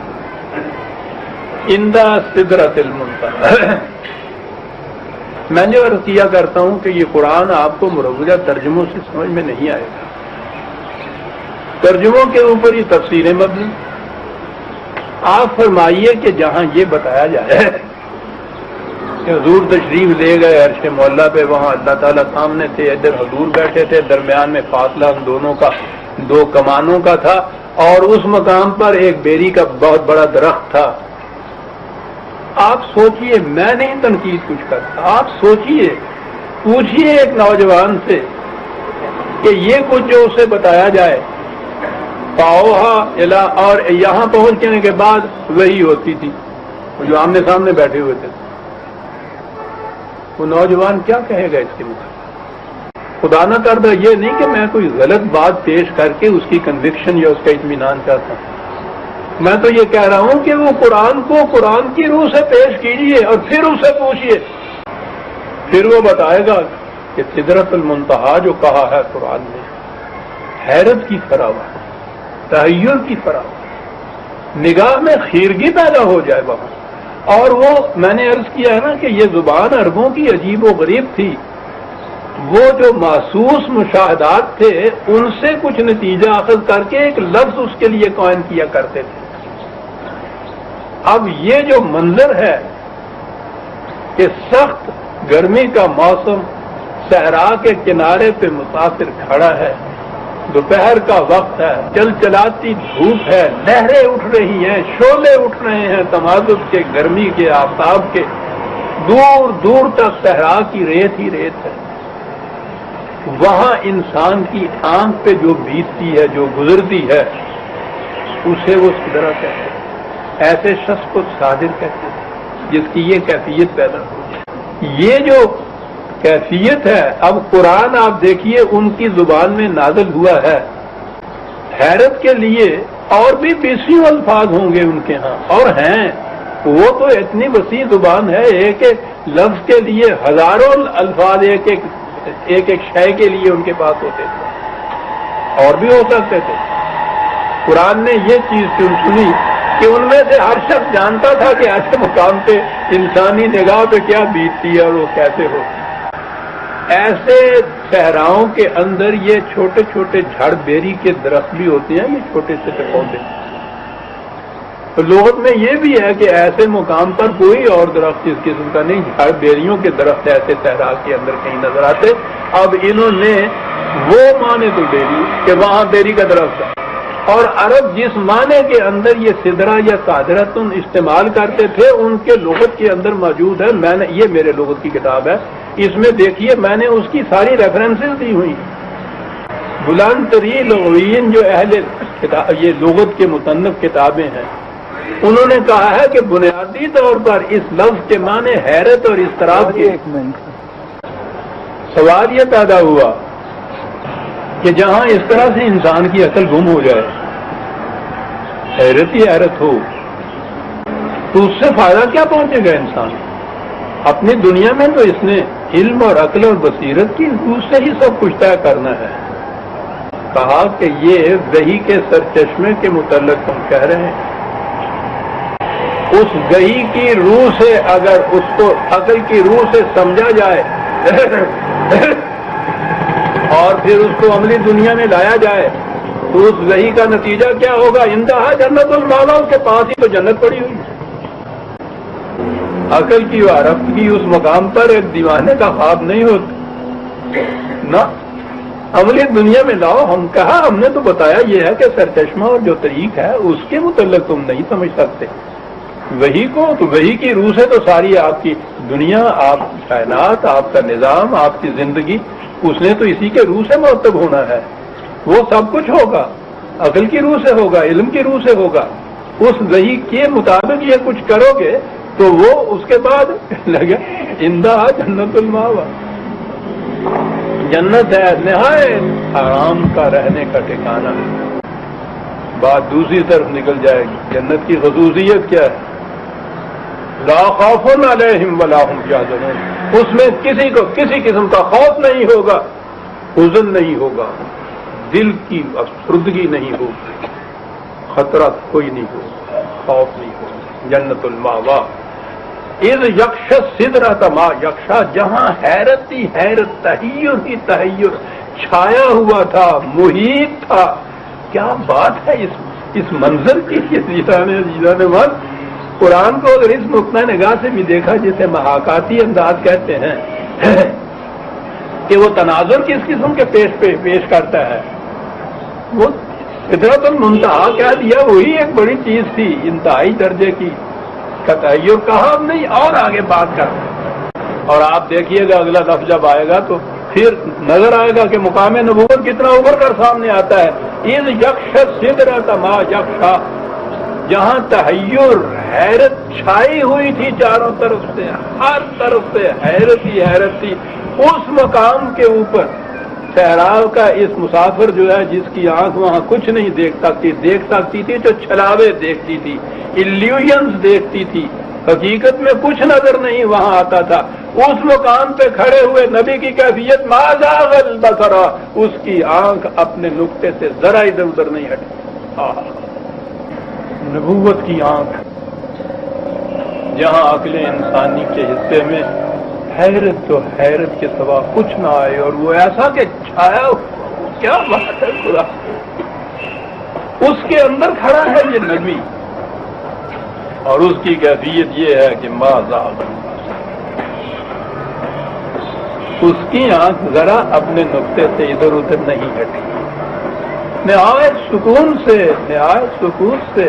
عند سدرۃ المنتہا، میں جو عرض کیا کرتا ہوں کہ یہ قرآن آپ کو مروجہ ترجموں سے سمجھ میں نہیں آئے گا، ترجموں کے اوپر یہ تفسیریں مبنی۔ آپ فرمائیے کہ جہاں یہ بتایا جائے کہ حضور تشریف لے گئے عرش مولا پہ، وہاں اللہ تعالیٰ سامنے تھے، ادھر حضور بیٹھے تھے، درمیان میں فاصلہ ہم دونوں کا 2 کمانوں کا تھا، اور اس مقام پر ایک بیری کا بہت بڑا درخت تھا۔ آپ سوچئے، میں نہیں تنقید کچھ کرتا، آپ سوچئے، پوچھئے ایک نوجوان سے کہ یہ کچھ جو اسے بتایا جائے، پاؤہا الا، اور یہاں پہنچنے کے بعد وہی ہوتی تھی، جو آمنے سامنے بیٹھے ہوئے تھے، وہ نوجوان کیا کہے گا اس کے متعلق؟ خدا نہ کردہ یہ نہیں کہ میں کوئی غلط بات پیش کر کے اس کی کنوکشن یا اس کا اطمینان چاہتا ہوں، میں تو یہ کہہ رہا ہوں کہ وہ قرآن کو قرآن کی روح سے پیش کیجئے اور پھر اسے پوچھئے، پھر وہ بتائے گا کہ سدرۃ المنتہا جو کہا ہے قرآن نے، حیرت کی فراوان، تحیر کی فراوان، نگاہ میں خیرگی پیدا ہو جائے وہاں۔ اور وہ میں نے عرض کیا ہے نا کہ یہ زبان عربوں کی عجیب و غریب تھی، وہ جو محسوس مشاہدات تھے ان سے کچھ نتیجہ اخذ کر کے ایک لفظ اس کے لیے قائم کیا کرتے تھے۔ اب یہ جو منظر ہے کہ سخت گرمی کا موسم، صحرا کے کنارے پہ مسافر کھڑا ہے، دوپہر کا وقت ہے، چلچلاتی دھوپ ہے، لہریں اٹھ رہی ہیں، شعلے اٹھ رہے ہیں تمازج کے، گرمی کے، آفتاب کے، دور دور تک صحرا کی ریت ہی ریت ہے۔ وہاں انسان کی آنکھ پہ جو بیتتی ہے، جو گزرتی ہے، اسے وہ سدرا کہتے ہیں، ایسے شخص کو صادر کہتے ہیں جس کی یہ کیفیت پیدا ہو جائے۔ یہ جو کیفیت ہے، اب قرآن آپ دیکھیے ان کی زبان میں نازل ہوا ہے، حیرت کے لیے اور بھی 20 الفاظ ہوں گے ان کے ہاں، اور ہیں، وہ تو اتنی وسیع زبان ہے، ایک ایک لفظ کے لیے ہزاروں الفاظ ایک ایک شے کے لیے ان کے پاس ہوتے تھے، اور بھی ہو سکتے تھے۔ قرآن نے یہ چیز کیوں سنی کہ ان میں سے ہر شخص جانتا تھا کہ ایسے مقام پہ انسانی نگاہ پہ کیا بیتتی ہے اور وہ کیسے ہوتی۔ ایسے صحراؤں کے اندر یہ چھوٹے چھوٹے جھڑ بیری کے درخت بھی ہوتے ہیں، یہ چھوٹے چھوٹے پودے۔ تو لغت میں یہ بھی ہے کہ ایسے مقام پر کوئی اور درخت اس قسم کا نہیں، جھڑ بیریوں کے درخت ایسے صحرا کے اندر کہیں نظر آتے۔ اب انہوں نے وہ معنی تو دے دی کہ وہاں بیری کا درخت ہے، اور عرب جس معنی کے اندر یہ سدرا یا قادرتن استعمال کرتے تھے ان کے لغت کے اندر موجود ہے۔ میں نے یہ میرے لغت کی کتاب ہے، اس میں دیکھیے میں نے اس کی ساری ریفرنسز دی ہوئی، بلند ترین لغویین جو اہل یہ لغت کے مصنف کتابیں ہیں، انہوں نے کہا ہے کہ بنیادی طور پر اس لفظ کے معنی حیرت اور اضطراب کے۔ سوال یہ پیدا ہوا کہ جہاں اس طرح سے انسان کی عقل گم ہو جائے، حیرت ہی حیرت ہو، تو اس سے فائدہ کیا پہنچے گا انسان؟ اپنی دنیا میں تو اس نے علم اور عقل اور بصیرت کی روح سے ہی سب کچھ طے کرنا ہے۔ کہا کہ یہ وحی کے سرچشمے کے متعلق ہم کہہ رہے ہیں، اس وحی کی روح سے اگر اس کو عقل کی روح سے سمجھا جائے اور پھر اس کو عملی دنیا میں لایا جائے تو اس وحی کا نتیجہ کیا ہوگا؟ انتہا جنت المالا، اس کے پاس ہی تو جنت پڑی ہوئی ہے۔ عقل کی و عرفت کی اس مقام پر ایک دیوانے کا خواب نہیں ہوتا نہ، عملی دنیا میں لاؤ۔ ہم کہا، ہم نے تو بتایا یہ ہے کہ سرچشمہ اور جو طریق ہے اس کے متعلق تم نہیں سمجھ سکتے وحی کو، تو وحی کی روح سے تو ساری آپ کی دنیا، آپ کی کائنات، آپ کا نظام، آپ کی زندگی، اس نے تو اسی کے روح سے مرتب ہونا ہے۔ وہ سب کچھ ہوگا، عقل کی روح سے ہوگا، علم کی روح سے ہوگا۔ اس وحی کے مطابق یہ کچھ کرو گے تو وہ اس کے بعد لگا اندہ جنت الماوا، جنت ہے نہایت آرام کا رہنے کا ٹھکانہ۔ بات دوسری طرف نکل جائے گی، جنت کی خصوصیت کیا ہے؟ لا خوف علیہم ولا هم یحزنون، اس میں کسی کو کسی قسم کا خوف نہیں ہوگا، حزن نہیں ہوگا، دل کی افسردگی نہیں ہوگی، خطرہ کوئی نہیں ہوگا، خوف نہیں ہوگا۔ جنت الماوا اذ یکش سدرۃ ما یکشا، جہاں حیرت ہی حیرت، تحیر ہی تحیر چھایا ہوا تھا، محیط تھا۔ کیا بات ہے اس منظر کی، قرآن کو اگر اس نقطۂ نگاہ سے بھی دیکھا جسے محاکاتی انداز کہتے ہیں کہ وہ تناظر کس قسم کے پیش کرتا ہے، وہ سدرۃ المنتہا کہہ دیا وہی ایک بڑی چیز تھی، انتہائی درجے کی قطعی، اور کہا نہیں اور آگے بات کرتے ہیں۔ اور آپ دیکھیے گا اگلا لفظ جب آئے گا تو پھر نظر آئے گا کہ مقام نبوت کتنا ابھر کر سامنے آتا ہے۔ اذ یغش السدرۃ ما یغشی، جہاں تحیر حیرت چھائی ہوئی تھی چاروں طرف سے، ہر طرف سے حیرت ہی حیرت تھی، اس مقام کے اوپر صحرا کا اس مسافر جو ہے جس کی آنکھ وہاں کچھ نہیں دیکھ سکتی تھی تو چھلاوے دیکھتی تھی، ایلیوژنز دیکھتی تھی، حقیقت میں کچھ نظر نہیں وہاں آتا تھا۔ اس مقام پہ کھڑے ہوئے نبی کی کیفیت ما زاغ البصر، اس کی آنکھ اپنے نقطے سے ذرا ادھر ادھر نہیں ہٹی۔ نبوت کی آنکھ جہاں عقل انسانی کے حصے میں حیرت تو حیرت کے سوا کچھ نہ آئے، اور وہ ایسا کہ چھایا، کیا بات ہے خدا، اس کے اندر کھڑا ہے یہ نبی، اور اس کی کیفیت یہ ہے کہ ما زاغ، اس کی آنکھ ذرا اپنے نقطے سے ادھر ادھر نہیں ہٹی، نہایت سکون سے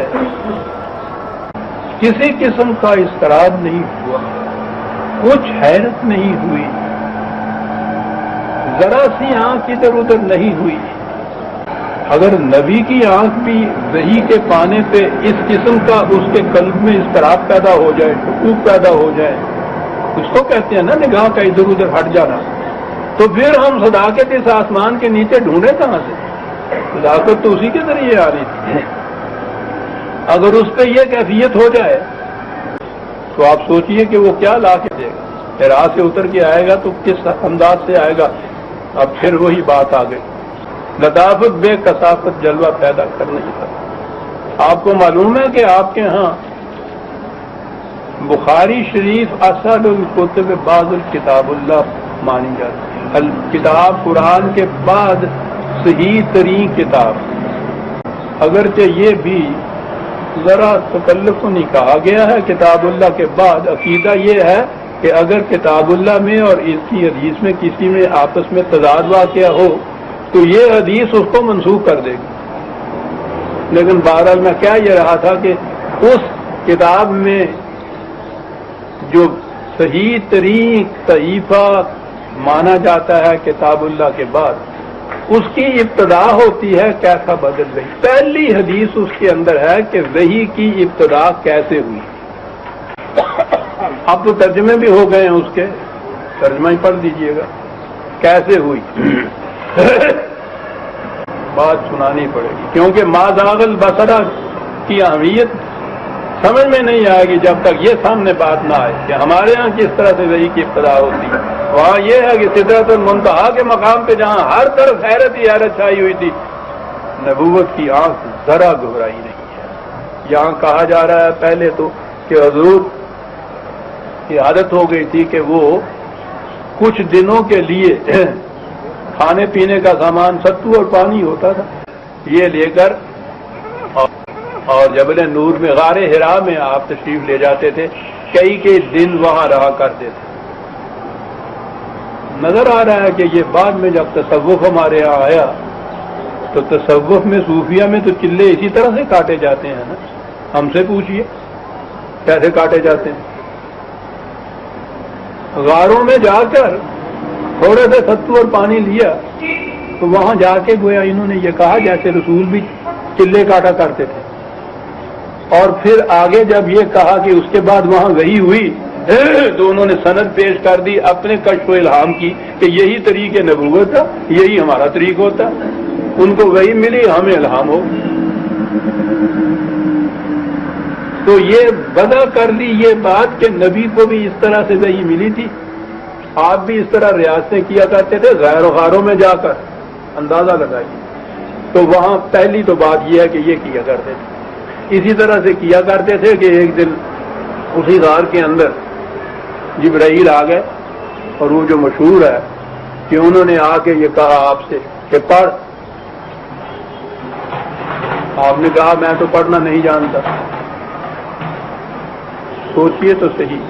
کسی قسم کا اضطراب نہیں ہوا، کچھ حیرت نہیں ہوئی، ذرا سی آنکھ ادھر ادھر نہیں ہوئی۔ اگر نبی کی آنکھ بھی وحی کے پانے پہ اس قسم کا اس کے قلب میں اضطراب پیدا ہو جائے، شکوک پیدا ہو جائے، اس کو کہتے ہیں نا نگاہ کا ادھر ادھر ہٹ جانا، تو پھر ہم صداقت اس آسمان کے نیچے ڈھونڈے کہاں سے؟ صداقت تو اسی کے ذریعے آ رہی تھی۔ اگر اس پہ یہ کیفیت ہو جائے تو آپ سوچئے کہ وہ کیا لا کے دے گا، راہ سے اتر کے آئے گا تو کس انداز سے آئے گا۔ اب پھر وہی بات آ گئی، لطافت بے کثافت جلوہ پیدا کر نہیں سکتا۔ آپ کو معلوم ہے کہ آپ کے ہاں بخاری شریف اسد الکتب بعد الکتاب اللہ مانی جاتی ہے، کتاب قرآن کے بعد صحیح ترین کتاب، اگرچہ یہ بھی ذرا تکلف نہیں کہا گیا ہے کتاب اللہ کے بعد۔ عقیدہ یہ ہے کہ اگر کتاب اللہ میں اور اس کی حدیث میں کسی میں آپس میں تضاد واقع ہو تو یہ حدیث اس کو منسوخ کر دے گی، لیکن بہرحال میں کہہ یہ رہا تھا کہ اس کتاب میں جو صحیح ترین صحیفہ مانا جاتا ہے کتاب اللہ کے بعد، اس کی ابتدا ہوتی ہے کیسا بدل گئی۔ پہلی حدیث اس کے اندر ہے کہ وحی کی ابتدا کیسے ہوئی۔ اب تو ترجمے بھی ہو گئے ہیں، اس کے ترجمہ ہی پڑھ دیجئے گا، کیسے ہوئی بات سنانی پڑے گی، کیونکہ ما زاغ البصر کی اہمیت سمجھ میں نہیں آئے گی جب تک یہ سامنے بات نہ آئے کہ ہمارے ہاں کس طرح سے وحی کی ابتدا ہوتی ہے۔ وہاں یہ ہے کہ سدرۃ المنتہا کے مقام پہ جہاں ہر طرف حیرت ہی حیرت چھائی ہوئی تھی، نبوت کی آنکھ ذرا گھبرائی نہیں ہے۔ یہاں کہا جا رہا ہے پہلے تو کہ حضور کی عادت ہو گئی تھی کہ وہ کچھ دنوں کے لیے کھانے پینے کا سامان ستو اور پانی ہوتا تھا، یہ لے کر اور جبل نور میں غار حرا میں آپ تشریف لے جاتے تھے، کئی دن وہاں رہا کرتے تھے۔ نظر آ رہا ہے کہ یہ بعد میں جب تصوف ہمارے یہاں آیا تو تصوف میں صوفیہ میں تو چلے اسی طرح سے کاٹے جاتے ہیں نا، ہم سے پوچھئے کیسے کاٹے جاتے ہیں۔ غاروں میں جا کر تھوڑے سے ستو اور پانی لیا تو وہاں جا کے گویا انہوں نے یہ کہا جیسے رسول بھی چلے کاٹا کرتے تھے، اور پھر آگے جب یہ کہا کہ اس کے بعد وہاں وحی ہوئی تو انہوں نے سند پیش کر دی اپنے کشف و الہام کی کہ یہی طریق نبوت تھا، یہی ہمارا طریق ہوتا، ان کو وحی ملی، ہمیں الہام ہو۔ تو یہ وضع کر لی یہ بات کہ نبی کو بھی اس طرح سے وحی ملی تھی، آپ بھی اس طرح ریاستیں کیا کرتے تھے غیر و غاروں میں جا کر، اندازہ لگائیے۔ تو وہاں پہلی تو بات یہ ہے کہ یہ کیا کرتے تھے، اسی طرح سے کیا کرتے تھے کہ ایک دن اسی غار کے اندر جبرائیل آ گئے، اور وہ جو مشہور ہے کہ انہوں نے آ کے یہ کہا آپ سے کہ پڑھ، آپ نے کہا میں تو پڑھنا نہیں جانتا، سوچئے تو صحیح،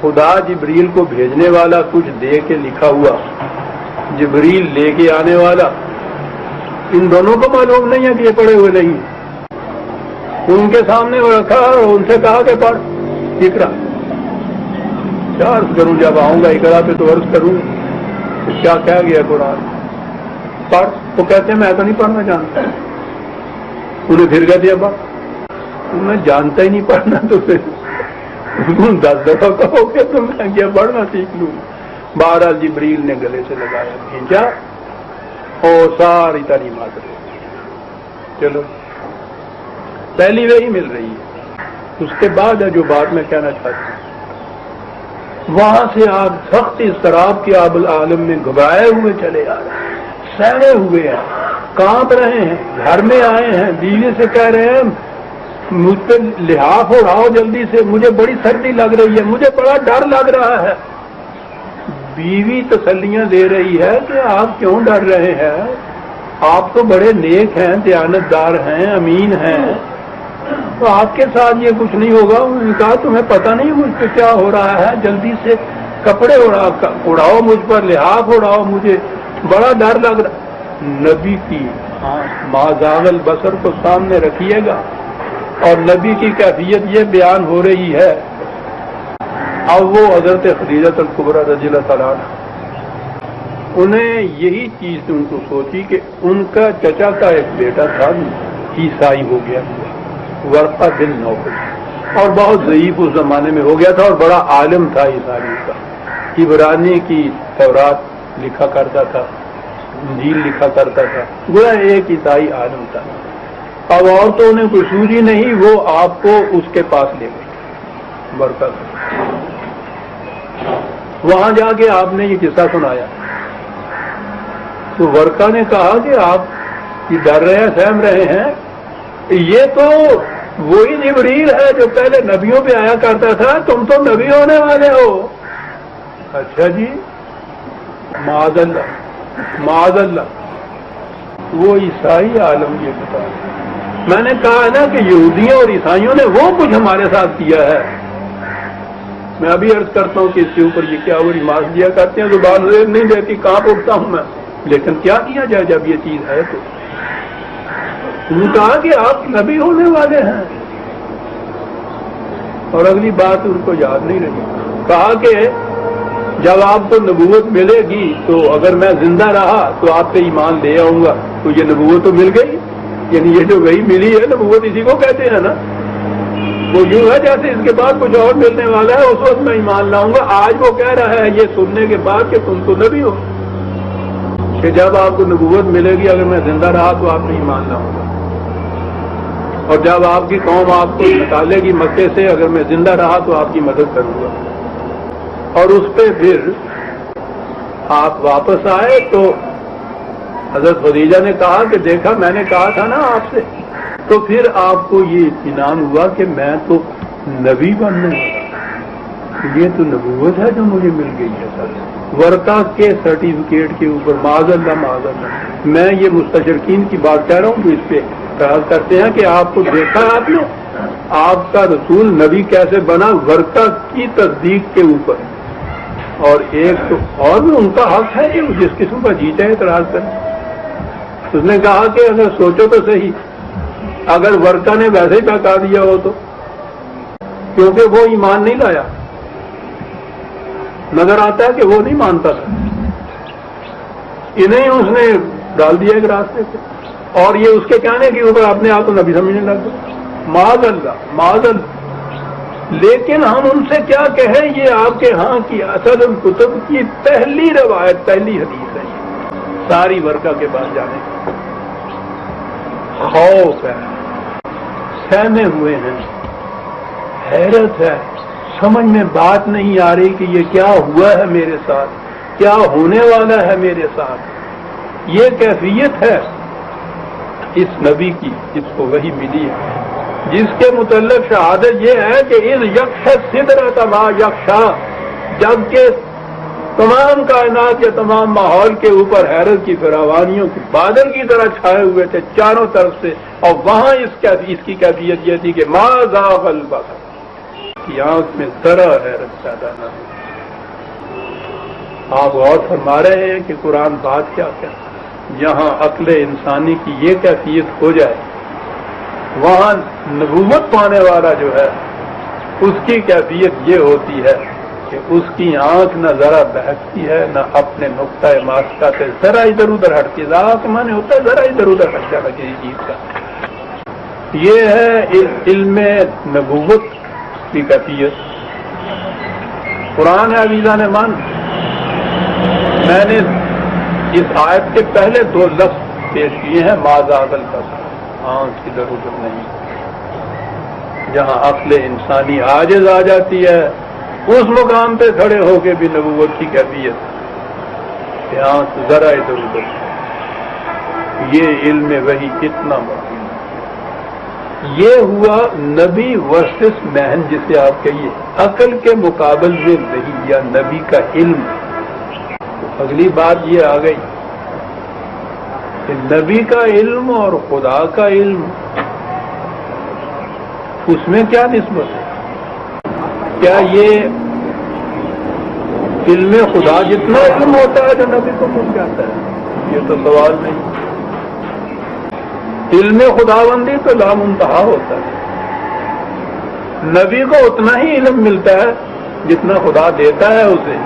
خدا جبریل کو بھیجنے والا کچھ دے کے لکھا ہوا، جبریل لے کے آنے والا، ان دونوں کو معلوم نہیں ہے کہ یہ پڑھے ہوئے نہیں، ان کے سامنے وہ رکھا اور ان سے کہا کہ پڑھ اقرا، کیا عرض کروں، جب آؤں گا اقرا پہ تو عرض کروں کیا کہہ گیا قرآن، پڑھ، تو کہتے ہیں میں تو نہیں پڑھنا جانتا، انہیں پھر کہتے ابا میں جانتا ہی نہیں پڑھنا، تو پھر تم 10 دفعہ کہو کہ تم میں کیا پڑھنا سیکھ لوں۔ بہرحال جبریل نے گلے سے لگایا، کھینچا اور ساری تعلیمات رہی۔ چلو پہلی وہی مل رہی ہے، اس کے بعد ہے جو بات میں کہنا چاہتا ہوں، وہاں سے آپ سخت اضطراب کے آب العالم میں گھبرائے ہوئے چلے آ رہے ہیں، سہرے ہوئے ہیں، کانپ رہے ہیں، گھر میں آئے ہیں، بیوی سے کہہ رہے ہیں مجھ پہ لحاف اڑاؤ جلدی سے، مجھے بڑی سردی لگ رہی ہے، مجھے بڑا ڈر لگ رہا ہے۔ بیوی تسلیاں دے رہی ہے کہ آپ کیوں ڈر رہے ہیں، آپ تو بڑے نیک ہیں، دیانتدار ہیں، امین ہیں، تو آپ کے ساتھ یہ کچھ نہیں ہوگا۔ انہوں نے کہا تمہیں پتہ نہیں مجھ پہ کیا ہو رہا ہے، جلدی سے کپڑے اڑاؤ مجھ پر، لحاف اڑاؤ، مجھے بڑا ڈر لگ رہا۔ نبی کی ما زاغ البصر کو سامنے رکھیے گا، اور نبی کی کیفیت یہ بیان ہو رہی ہے۔ اب وہ حضرت خدیجہ الکبریٰ رضی اللہ تعالیٰ عنہ، انہیں یہی چیز ان کو سوچی کہ ان کا چچا کا ایک بیٹا تھا، عیسائی ہو گیا، ورقہ بن نوفل، اور بہت ضعیف اس زمانے میں ہو گیا تھا، اور بڑا عالم تھا عیسائی کا، عبرانی کی تورات لکھا کرتا تھا، انجیل لکھا کرتا تھا، گویا ایک عیسائی عالم تھا۔ اب اور تو انہیں کوئی سوجی نہیں، وہ آپ کو اس کے پاس لے گئے ورقہ کو۔ وہاں جا کے آپ نے یہ قصہ سنایا تو ورقہ نے کہا کہ آپ یہ ڈر رہے ہیں، سہم رہے ہیں، یہ تو وہی جبریل ہے جو پہلے نبیوں پہ آیا کرتا تھا، تم تو نبی ہونے والے ہو۔ اچھا جی، معاذ اللہ معاذ اللہ، وہ عیسائی عالم یہ بتا۔ میں نے کہا نا کہ یہودیوں اور عیسائیوں نے وہ کچھ ہمارے ساتھ کیا ہے۔ میں ابھی عرض کرتا ہوں کہ اس کے اوپر یہ کیا وہ ریمارک دیا کرتے ہیں، زبان ریل نہیں دیتی، کہاں اٹھتا ہوں میں، لیکن کیا کیا جائے جب یہ چیز ہے تو۔ انہوں نے کہا کہ آپ نبی ہونے والے ہیں، اور اگلی بات ان کو یاد نہیں رہی، کہا کہ جب آپ کو نبوت ملے گی تو اگر میں زندہ رہا تو آپ پہ ایمان لے آؤں گا۔ تو یہ نبوت تو مل گئی، یعنی یہ جو وہی ملی ہے نبوت اسی کو کہتے ہیں نا، وہ یوں ہے جیسے اس کے بعد کچھ اور ملنے والا ہے، اس وقت میں ایمان لاؤں گا۔ آج وہ کہہ رہا ہے یہ سننے کے بعد کہ تم تو نبی ہو، کہ جب آپ کو نبوت ملے گی اگر میں زندہ رہا تو آپ پہ ایمان لاؤں گا، اور جب آپ کی قوم آپ کو نکالے گی مکے سے اگر میں زندہ رہا تو آپ کی مدد کروں گا۔ اور اس پہ پھر آپ واپس آئے تو حضرت خدیجہ نے کہا کہ دیکھا میں نے کہا تھا نا آپ سے، تو پھر آپ کو یہ اطمینان ہوا کہ میں تو نبی بننے والا، یہ تو نبوت ہے جو مجھے مل گئی ہے سر، ورقہ کے سرٹیفکیٹ کے اوپر۔ معاذ اللہ معاذ اللہ، میں یہ مستشرقین کی بات کہہ رہا ہوں جو اس پہ اعتراض کرتے ہیں کہ آپ کو دیکھا آپ نے، آپ کا رسول نبی کیسے بنا ورقہ کی تصدیق کے اوپر۔ اور ایک تو اور بھی ان کا حق ہے کہ جس قسم کا جی چاہے اعتراض کریں۔ اس نے کہا کہ اگر سوچو تو صحیح، اگر ورقہ نے ویسے ہی بتا دیا ہو تو، کیونکہ وہ ایمان نہیں لایا، نظر آتا ہے کہ وہ نہیں مانتا تھا، انہیں اس نے ڈال دیا ایک راستے پہ، اور یہ اس کے کہنے کے اوپر اپنے آپ کو نبی سمجھنے لگ گئے۔ معاذ اللہ معاذ اللہ۔ لیکن ہم ان سے کیا کہیں، یہ آپ کے ہاں کی اصل کتب کی پہلی روایت، پہلی حدیث ہے، ساری ورقہ کے پاس جانے کا خوف ہے، سہمے ہوئے ہیں، حیرت ہے، سمجھ میں بات نہیں آ رہی کہ یہ کیا ہوا ہے میرے ساتھ، کیا ہونے والا ہے میرے ساتھ۔ یہ کیفیت ہے اس نبی کی جس کو وحی ملی ہے، جس کے متعلق شہادت یہ ہے کہ اذ یغشی السدرۃ ما یغشی، جبکہ تمام کائنات یا تمام ماحول کے اوپر حیرت کی فراوانیوں کی بادل کی طرح چھائے ہوئے تھے چاروں طرف سے، اور وہاں اس کی کیفیت یہ تھی کہ ما زاغ البصر، کی آنکھ میں ذرا حیرت پیدا نہ ہو۔ آپ غور فرما رہے ہیں کہ قرآن بات کیا کہتا ہے؟ جہاں عقل انسانی کی یہ کیفیت ہو جائے وہاں نبوت پانے والا جو ہے اس کی کیفیت یہ ہوتی ہے کہ اس کی آنکھ نہ ذرا بہکتی ہے نہ اپنے نقطۂ ماسکہ سے ذرا ادھر ادھر ہٹتی ہے۔ ذرا کے معنی ہوتا ہے ذرا ادھر ادھر ہٹ جانا کسی چیز کا۔ یہ ہے علم نبوت کی کیفیت۔ قرآن عزیزان مان، میں نے اس آیت کے پہلے 2 لفظ پیش کیے ہیں، ما زاغ البصر، آنکھ ادھر ادھر نہیں۔ جہاں عقل انسانی عاجز آ جاتی ہے اس مقام پہ کھڑے ہو کے بھی نبوت کی کیفیت کہ آنکھ ذرا ادھر ادھر۔ یہ علم وحی کتنا مهم ہے۔ یہ ہوا نبی ورسس مہن، جسے آپ کہیے عقل کے مقابل میں وحی یا نبی کا علم۔ اگلی بات یہ آ گئی کہ نبی کا علم اور خدا کا علم، اس میں کیا نسبت ہے؟ کیا یہ علم خدا جتنا علم ہوتا ہے جو نبی کو مل جاتا ہے؟ یہ تو سوال نہیں۔ علم خداوندی تو لامنتہا ہوتا ہے، نبی کو اتنا ہی علم ملتا ہے جتنا خدا دیتا ہے اسے۔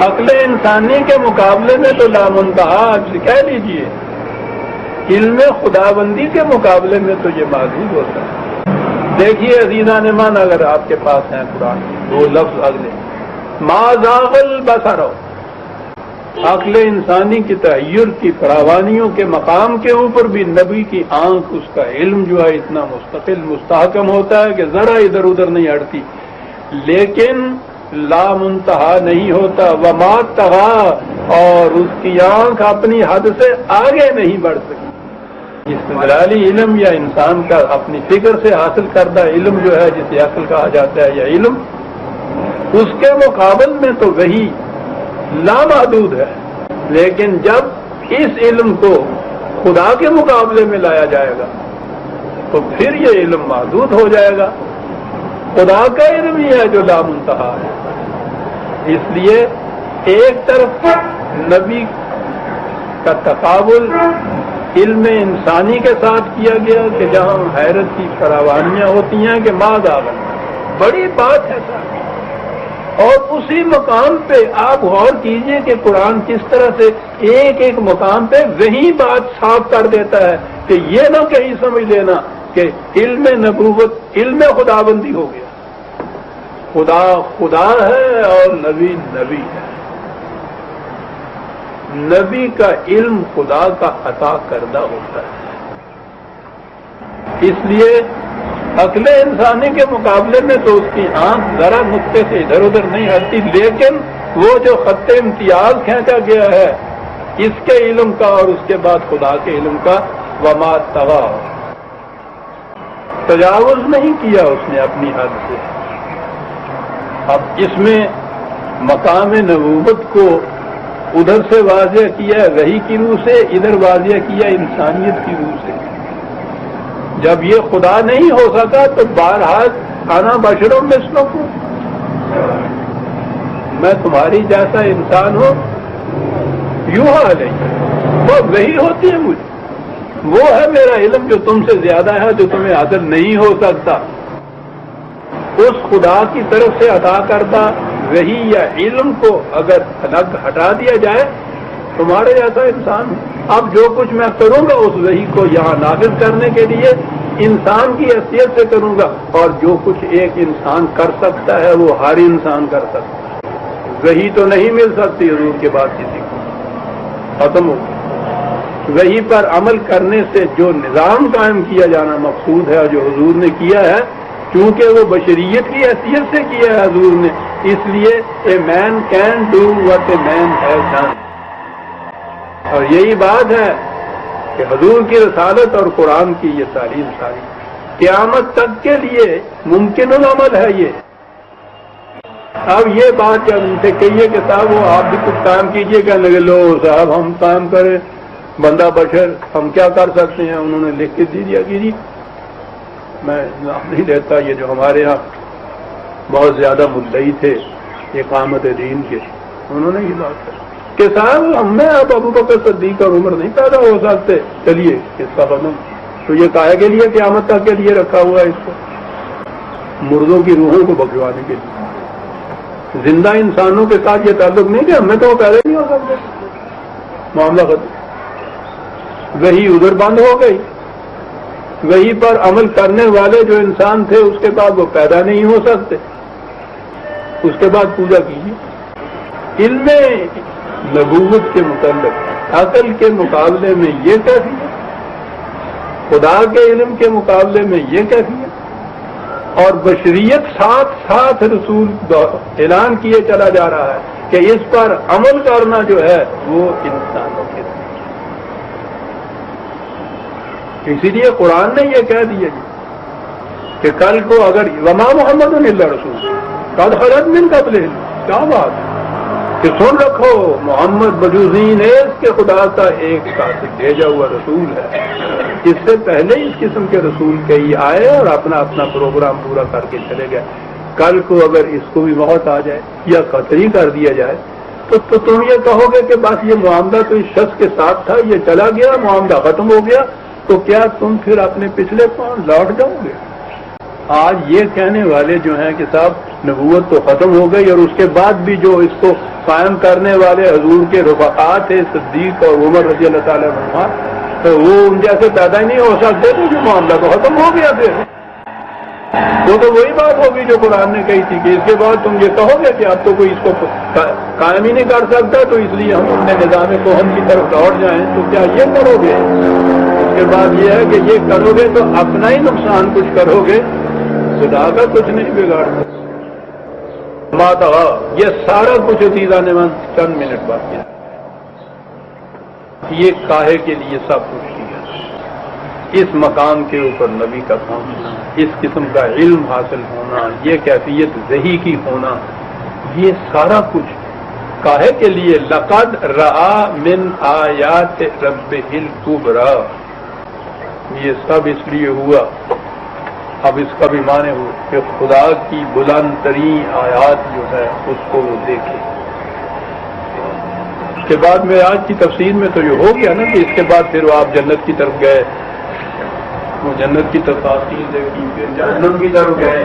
عقل انسانی کے مقابلے میں تو لامنتہا، آپ سے کہہ لیجئے علم خداوندی کے مقابلے میں تو یہ محدود ہوتا ہے۔ دیکھیے عزیزان مان، اگر آپ کے پاس ہیں قرآن 2 لفظ اگلے، ما زاغ البصر، عقل انسانی کی تحیر کی فراوانیوں کے مقام کے اوپر بھی نبی کی آنکھ، اس کا علم جو ہے اتنا مستقل مستحکم ہوتا ہے کہ ذرا ادھر ادھر نہیں ہٹتی، لیکن لا منتہا نہیں ہوتا، وما طغی، اور اس کی آنکھ اپنی حد سے آگے نہیں بڑھ سکتی۔ استدلالی علم یا انسان کا اپنی فکر سے حاصل کردہ علم جو ہے جسے عقل کہا جاتا ہے یا علم، اس کے مقابل میں تو وہی لامحدود ہے، لیکن جب اس علم کو خدا کے مقابلے میں لایا جائے گا تو پھر یہ علم محدود ہو جائے گا۔ خدا کا علم ہی ہے جو لامنتہا ہے۔ اس لیے ایک طرف نبی کا تقابل علم انسانی کے ساتھ کیا گیا کہ جہاں حیرت کی فراوانیاں ہوتی ہیں کہ ما زاغ، بڑی بات ہے صاحب۔ اور اسی مقام پہ آپ غور کیجئے کہ قرآن کس طرح سے ایک ایک مقام پہ وہی بات صاف کر دیتا ہے کہ یہ نہ کہیں سمجھ لینا کہ علم نبوت علم خداوندی ہو گیا۔ خدا خدا ہے اور نبی نبی ہے۔ نبی کا علم خدا کا عطا کردہ ہوتا ہے، اس لیے عقل انسانی کے مقابلے میں تو اس کی آنکھ ذرا نقطے سے ادھر ادھر نہیں ہٹتی، لیکن وہ جو خط امتیاز کھینچا گیا ہے اس کے علم کا اور اس کے بعد خدا کے علم کا، وما طغی، تجاوز نہیں کیا اس نے اپنی حد سے۔ اب اس میں مقام نبوت کو ادھر سے واضح کیا وحی کی روح سے، ادھر واضح کیا انسانیت کی روح سے۔ جب یہ خدا نہیں ہو سکا تو بہرحال انا بشر مثلکم، میں تمہاری جیسا انسان ہوں، یوحی الیہ، وہ وحی ہوتی ہے مجھے، وہ ہے میرا علم جو تم سے زیادہ ہے، جو تمہیں حاصل نہیں ہو سکتا۔ اس خدا کی طرف سے عطا کردہ وحی یا علم کو اگر الگ ہٹا دیا جائے، تمہارے جیسا انسان، اب جو کچھ میں کروں گا اس وحی کو یہاں نافذ کرنے کے لیے انسان کی حیثیت سے کروں گا، اور جو کچھ ایک انسان کر سکتا ہے وہ ہر انسان کر سکتا ہے۔ وحی تو نہیں مل سکتی حضور کے بعد کسی کو، ختم ہو۔ وحی پر عمل کرنے سے جو نظام قائم کیا جانا مقصود ہے اور جو حضور نے کیا ہے، چونکہ وہ بشریت کی حیثیت سے کیا ہے حضور نے، اس لیے a man can do what a man has done. اور یہی بات ہے کہ حضور کی رسالت اور قرآن کی یہ تعلیم ساری قیامت تک کے لیے ممکن العمل ہے۔ یہ اب یہ بات جب ان سے کہیے کہ صاحب وہ آپ بھی کچھ کام کیجئے، کہنے لگے لو صاحب ہم کام کریں، بندہ بشر ہم کیا کر سکتے ہیں؟ انہوں نے لکھ کے دے دیا کہ جی میں نام نہیں لیتا، یہ جو ہمارے ہاں بہت زیادہ مدعی تھے اقامت دین کے، انہوں نے یہ بات کہی کہ صاحب ہم میں آپ ابو بکر صدیق اور عمر نہیں پیدا ہو سکتے، چلیے اس کا ختم، تو یہ کاہے کے لیے قیامت تک کے لیے رکھا ہوا ہے اس کو؟ مردوں کی روحوں کو بخشوانے کے لیے، زندہ انسانوں کے ساتھ یہ تعلق نہیں کہ ہمیں تو وہ پیدا نہیں ہو سکتے، معاملہ ختم۔ وہی ادھر بند ہو گئی، وہی پر عمل کرنے والے جو انسان تھے اس کے بعد وہ پیدا نہیں ہو سکتے، اس کے بعد پوجا کیجیے۔ علم نبوت کے متعلق عقل کے مقابلے میں یہ کیفیت، خدا کے علم کے مقابلے میں یہ کیفیت، اور بشریت ساتھ ساتھ رسول اعلان کیے چلا جا رہا ہے کہ اس پر عمل کرنا جو ہے وہ انسانوں کے لیے۔ اسی لیے قرآن نے یہ کہہ دیا کہ کل کو اگر وما محمد الا رسول قد خلت من قبلہ، کیا بات ہے کہ سن رکھو محمد بجوزین اس کے خدا کا ایک ساتھ بھیجا ہوا رسول ہے، اس سے پہلے اس قسم کے رسول کئی آئے اور اپنا اپنا پروگرام پورا کر کے چلے گئے۔ کل کو اگر اس کو بھی موت آ جائے یا قتل ہی کر دیا جائے تو تم یہ کہو گے کہ بس یہ معاملہ تو اس شخص کے ساتھ تھا، یہ چلا گیا، معاملہ ختم ہو گیا، تو کیا تم پھر اپنے پچھلے پاؤں لوٹ جاؤ گے؟ آج یہ کہنے والے جو ہیں کہ صاحب نبوت تو ختم ہو گئی، اور اس کے بعد بھی جو اس کو قائم کرنے والے حضور کے رفقا تھے صدیق اور عمر رضی اللہ تعالیٰ عنہ، تو وہ ان جیسے پیدا ہی نہیں ہو سکتے، تو جو معاملہ تو ختم ہو گیا پھر وہ تو وہی بات ہوگی جو قرآن نے کہی تھی کہ اس کے بعد تم یہ کہو گے کہ اب تو کوئی اس کو قائم ہی نہیں کر سکتا، تو اس لیے ہم اپنے نظام کوہن کی طرف لوٹ جائیں، تو کیا یہ کرو گے؟ اس کے بعد یہ ہے کہ یہ کرو گے تو اپنا ہی نقصان کچھ کرو گے، خدا کا کچھ نہیں بگاڑ سکتے۔ ماتا یہ سارا کچھ عزیزہ نے چند منٹ بعد کیا، یہ کاہے کے لیے سب کچھ کیا، اس مقام کے اوپر نبی کا پہنچنا، اس قسم کا علم حاصل ہونا، یہ کیفیت وحی کی ہونا، یہ سارا کچھ کاہے کے لیے؟ لقد رآ من آیات ربہ الکبریٰ، یہ سب اس لیے ہوا۔ اب اس کا بھی معنی ہو کہ خدا کی بلند ترین آیات جو ہے اس کو وہ دیکھے۔ اس کے بعد میں آج کی تفسیر میں تو یہ ہو گیا نا کہ اس کے بعد پھر آپ جنت کی طرف گئے، وہ جنت کی تفاصیل دیکھی، پھر جہنم کی طرف گئے،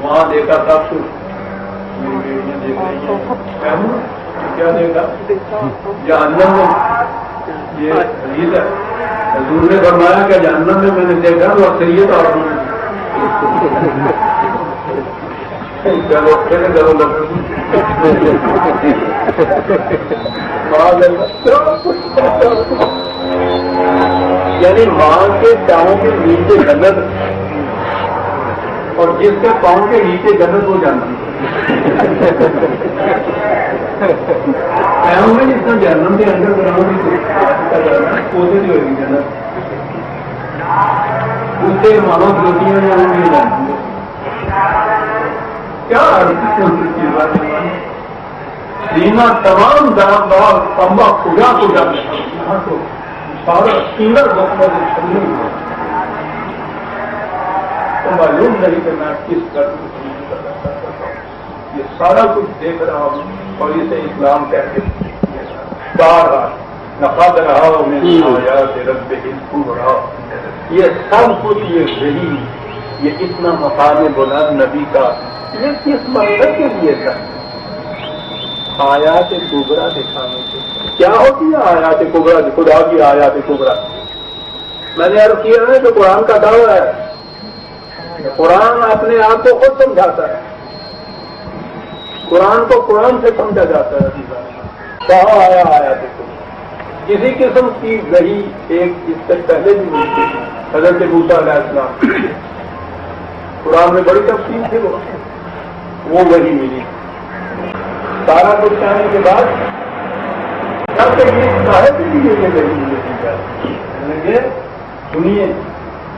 وہاں دیکھا سب کچھ، کیا دیکھا جہنم میں؟ یہ حدیث ہے، حضور نے فرمایا کہ جہنم میں میں نے دیکھا تو اکثریت اور یعنی ماں کے پاؤں کے نیچے جنت، اور جس کے پاؤں کے نیچے جنت وہ جہنم میں جس طرح جہنم کے اندر گراؤنڈ پودے جو ہوگی جنت اس سے مانو روٹیاں ہوں گی جہنم کیا سینا تمام دام دار پمبا کھجا کو جانا تو سارا سینر تو معلوم نہیں کہ میں کس طرح یہ سارا کچھ دیکھ رہا ہوں، اور اسے اسلام کہتے ہیں نفاد رہا ہوں میں رب رہا، یہ سب کچھ یہ وہی، یہ اتنا مقام بلند نبی کا یہ کس مقصد کے لیے تھا؟ آیات کبریٰ دکھانے کے۔ کیا ہوتی ہے آیات کبریٰ؟ خدا کی آیات کبریٰ میں نے عرض کیا ہے کہ قرآن کا دعویٰ ہے، قرآن اپنے آپ کو خود سمجھاتا ہے، قرآن کو قرآن سے سمجھا جاتا ہے۔ کہاں آیا آیات کبریٰ؟ کسی قسم کی وحی ایک اس سے پہلے بھی ملی تھی، حضرت موسیٰ علیہ السلام، قرآن میں بڑی تفصیل تھی، وہ وحی ملی۔ سارا کچھ کہنے کے بعد جب تک یہ کاہے کے لیے یہ وحی ملتی ہے، سنیے،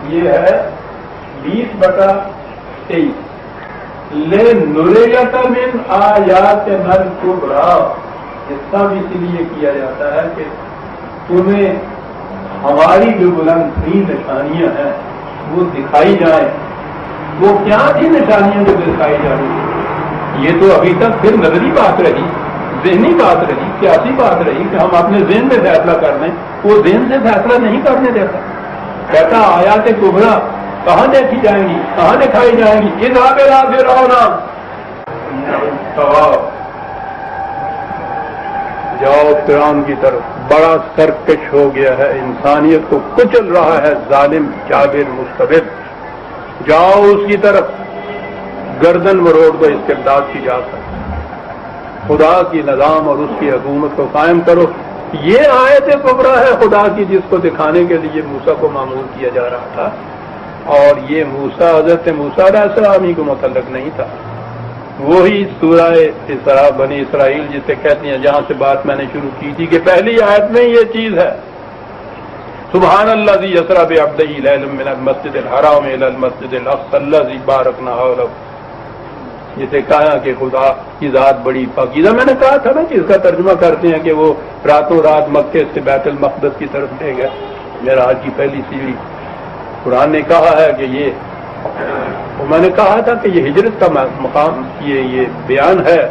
یہ ہے 20/23 لے نریت من آیات الکبریٰ، یہ سب اس لیے کیا جاتا ہے کہ تمہیں ہماری جو بلند ترین نشانیاں ہیں وہ دکھائی جائیں. وہ کیا تھی نشانیاں جو دکھائی جا رہی ہیں؟ یہ تو ابھی تک پھر نظری بات رہی, ذہنی بات رہی, سیاسی بات رہی کہ ہم اپنے ذہن میں فیصلہ کر لیں. وہ ذہن سے فیصلہ نہیں کرنے دیتا. کہتا آیات کبریٰ کہاں دیکھی جائیں گی, کہاں دکھائی جائیں گی؟ اذهب الى فرعون, جاؤ فرعون کی طرف, بڑا سرکش ہو گیا ہے, انسانیت کو کچل رہا ہے, ظالم جابر مستبد. جاؤ اس کی طرف, گردن مروڑ دو استبداد کی جا کر, خدا کی نظام اور اس کی حکومت کو قائم کرو. یہ آیت کبریٰ ہے خدا کی, جس کو دکھانے کے لیے موسیٰ کو معمور کیا جا رہا تھا. اور یہ موسیٰ حضرت موسیٰ علیہ السلام ہی کو متعلق نہیں تھا. وہی سورہ اسراء بنی اسرائیل جسے کہتے ہیں, جہاں سے بات میں نے شروع کی تھی کہ پہلی آیت میں یہ چیز ہے, سبحان الذی اسریٰ بعبدہ لیلا من المسجد الحرام الی المسجد الاقصی الذی بارکنا حولہ, جسے کہا کہ خدا کی ذات بڑی پاکیزہ. میں نے کہا تھا نا کہ اس کا ترجمہ کرتے ہیں کہ وہ راتوں رات مکے سے بیت المقدس کی طرف لے گئے. معراج کی پہلی سیڑھی. قرآن نے کہا ہے کہ یہ, میں نے کہا تھا کہ یہ ہجرت کا مقام, یہ بیان ہے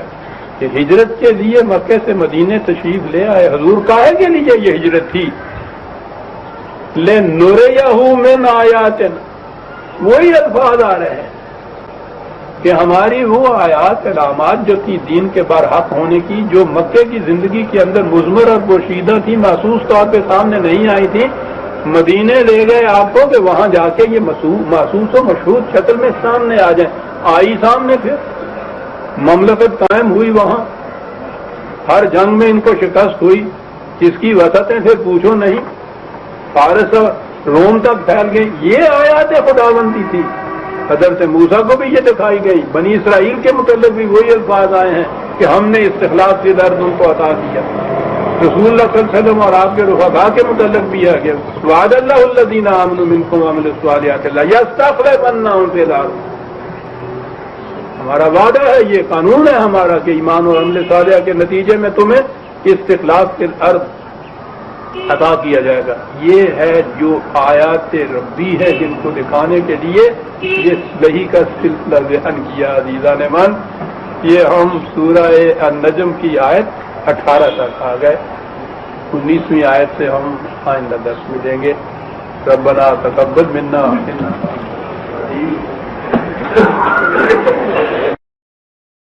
کہ ہجرت کے لیے مکے سے مدینے تشریف لے آئے. حضور کاہے کے لیے یہ ہجرت تھی؟ لِنُرِيَهُ مِنْ آیَاتِنَا, وہی الفاظ آ رہے ہیں کہ ہماری وہ آیات علامات جو تھی دین کے برحق ہونے کی, جو مکے کی زندگی کے اندر مضمر اور پوشیدہ تھی, محسوس طور پہ سامنے نہیں آئی تھی, مدینے لے گئے آپ کو کہ وہاں جا کے یہ محسوس و مشہود شکل میں سامنے آ جائیں. آئی سامنے, پھر مملکت قائم ہوئی وہاں, ہر جنگ میں ان کو شکست ہوئی. جس کی وسعتیں پھر پوچھو نہیں, فارس اور روم تک پھیل گئی. یہ آیات خداوندی تھی. حضرت موسیٰ کو بھی یہ دکھائی گئی. بنی اسرائیل کے متعلق بھی وہی الفاظ آئے ہیں کہ ہم نے استخلاف کی درد ان کو عطا کیا. رسول اللہ صلی اللہ علیہ وسلم اور آپ کے رفقاء کے متعلق بھی ہے کہ وعد اللہ الذین آمنوا منکم وعملوا الصالحات لیستخلفنہم فی الارض. ہمارا وعدہ ہے, یہ قانون ہے ہمارا کہ ایمان اور عمل صالحہ کے نتیجے میں تمہیں استخلاف فی الارض عطا کیا جائے گا. یہ ہے جو آیات ربی ہے جن کو دکھانے کے لیے یہ صحیح کا سلسلہ ذہن کیا. عزیزان من, یہ ہم سورہ النجم کی آیت 18 تک آ گئے. 19ویں آیت سے ہم آئندہ درس میں دیں گے. ربنا تقبل منا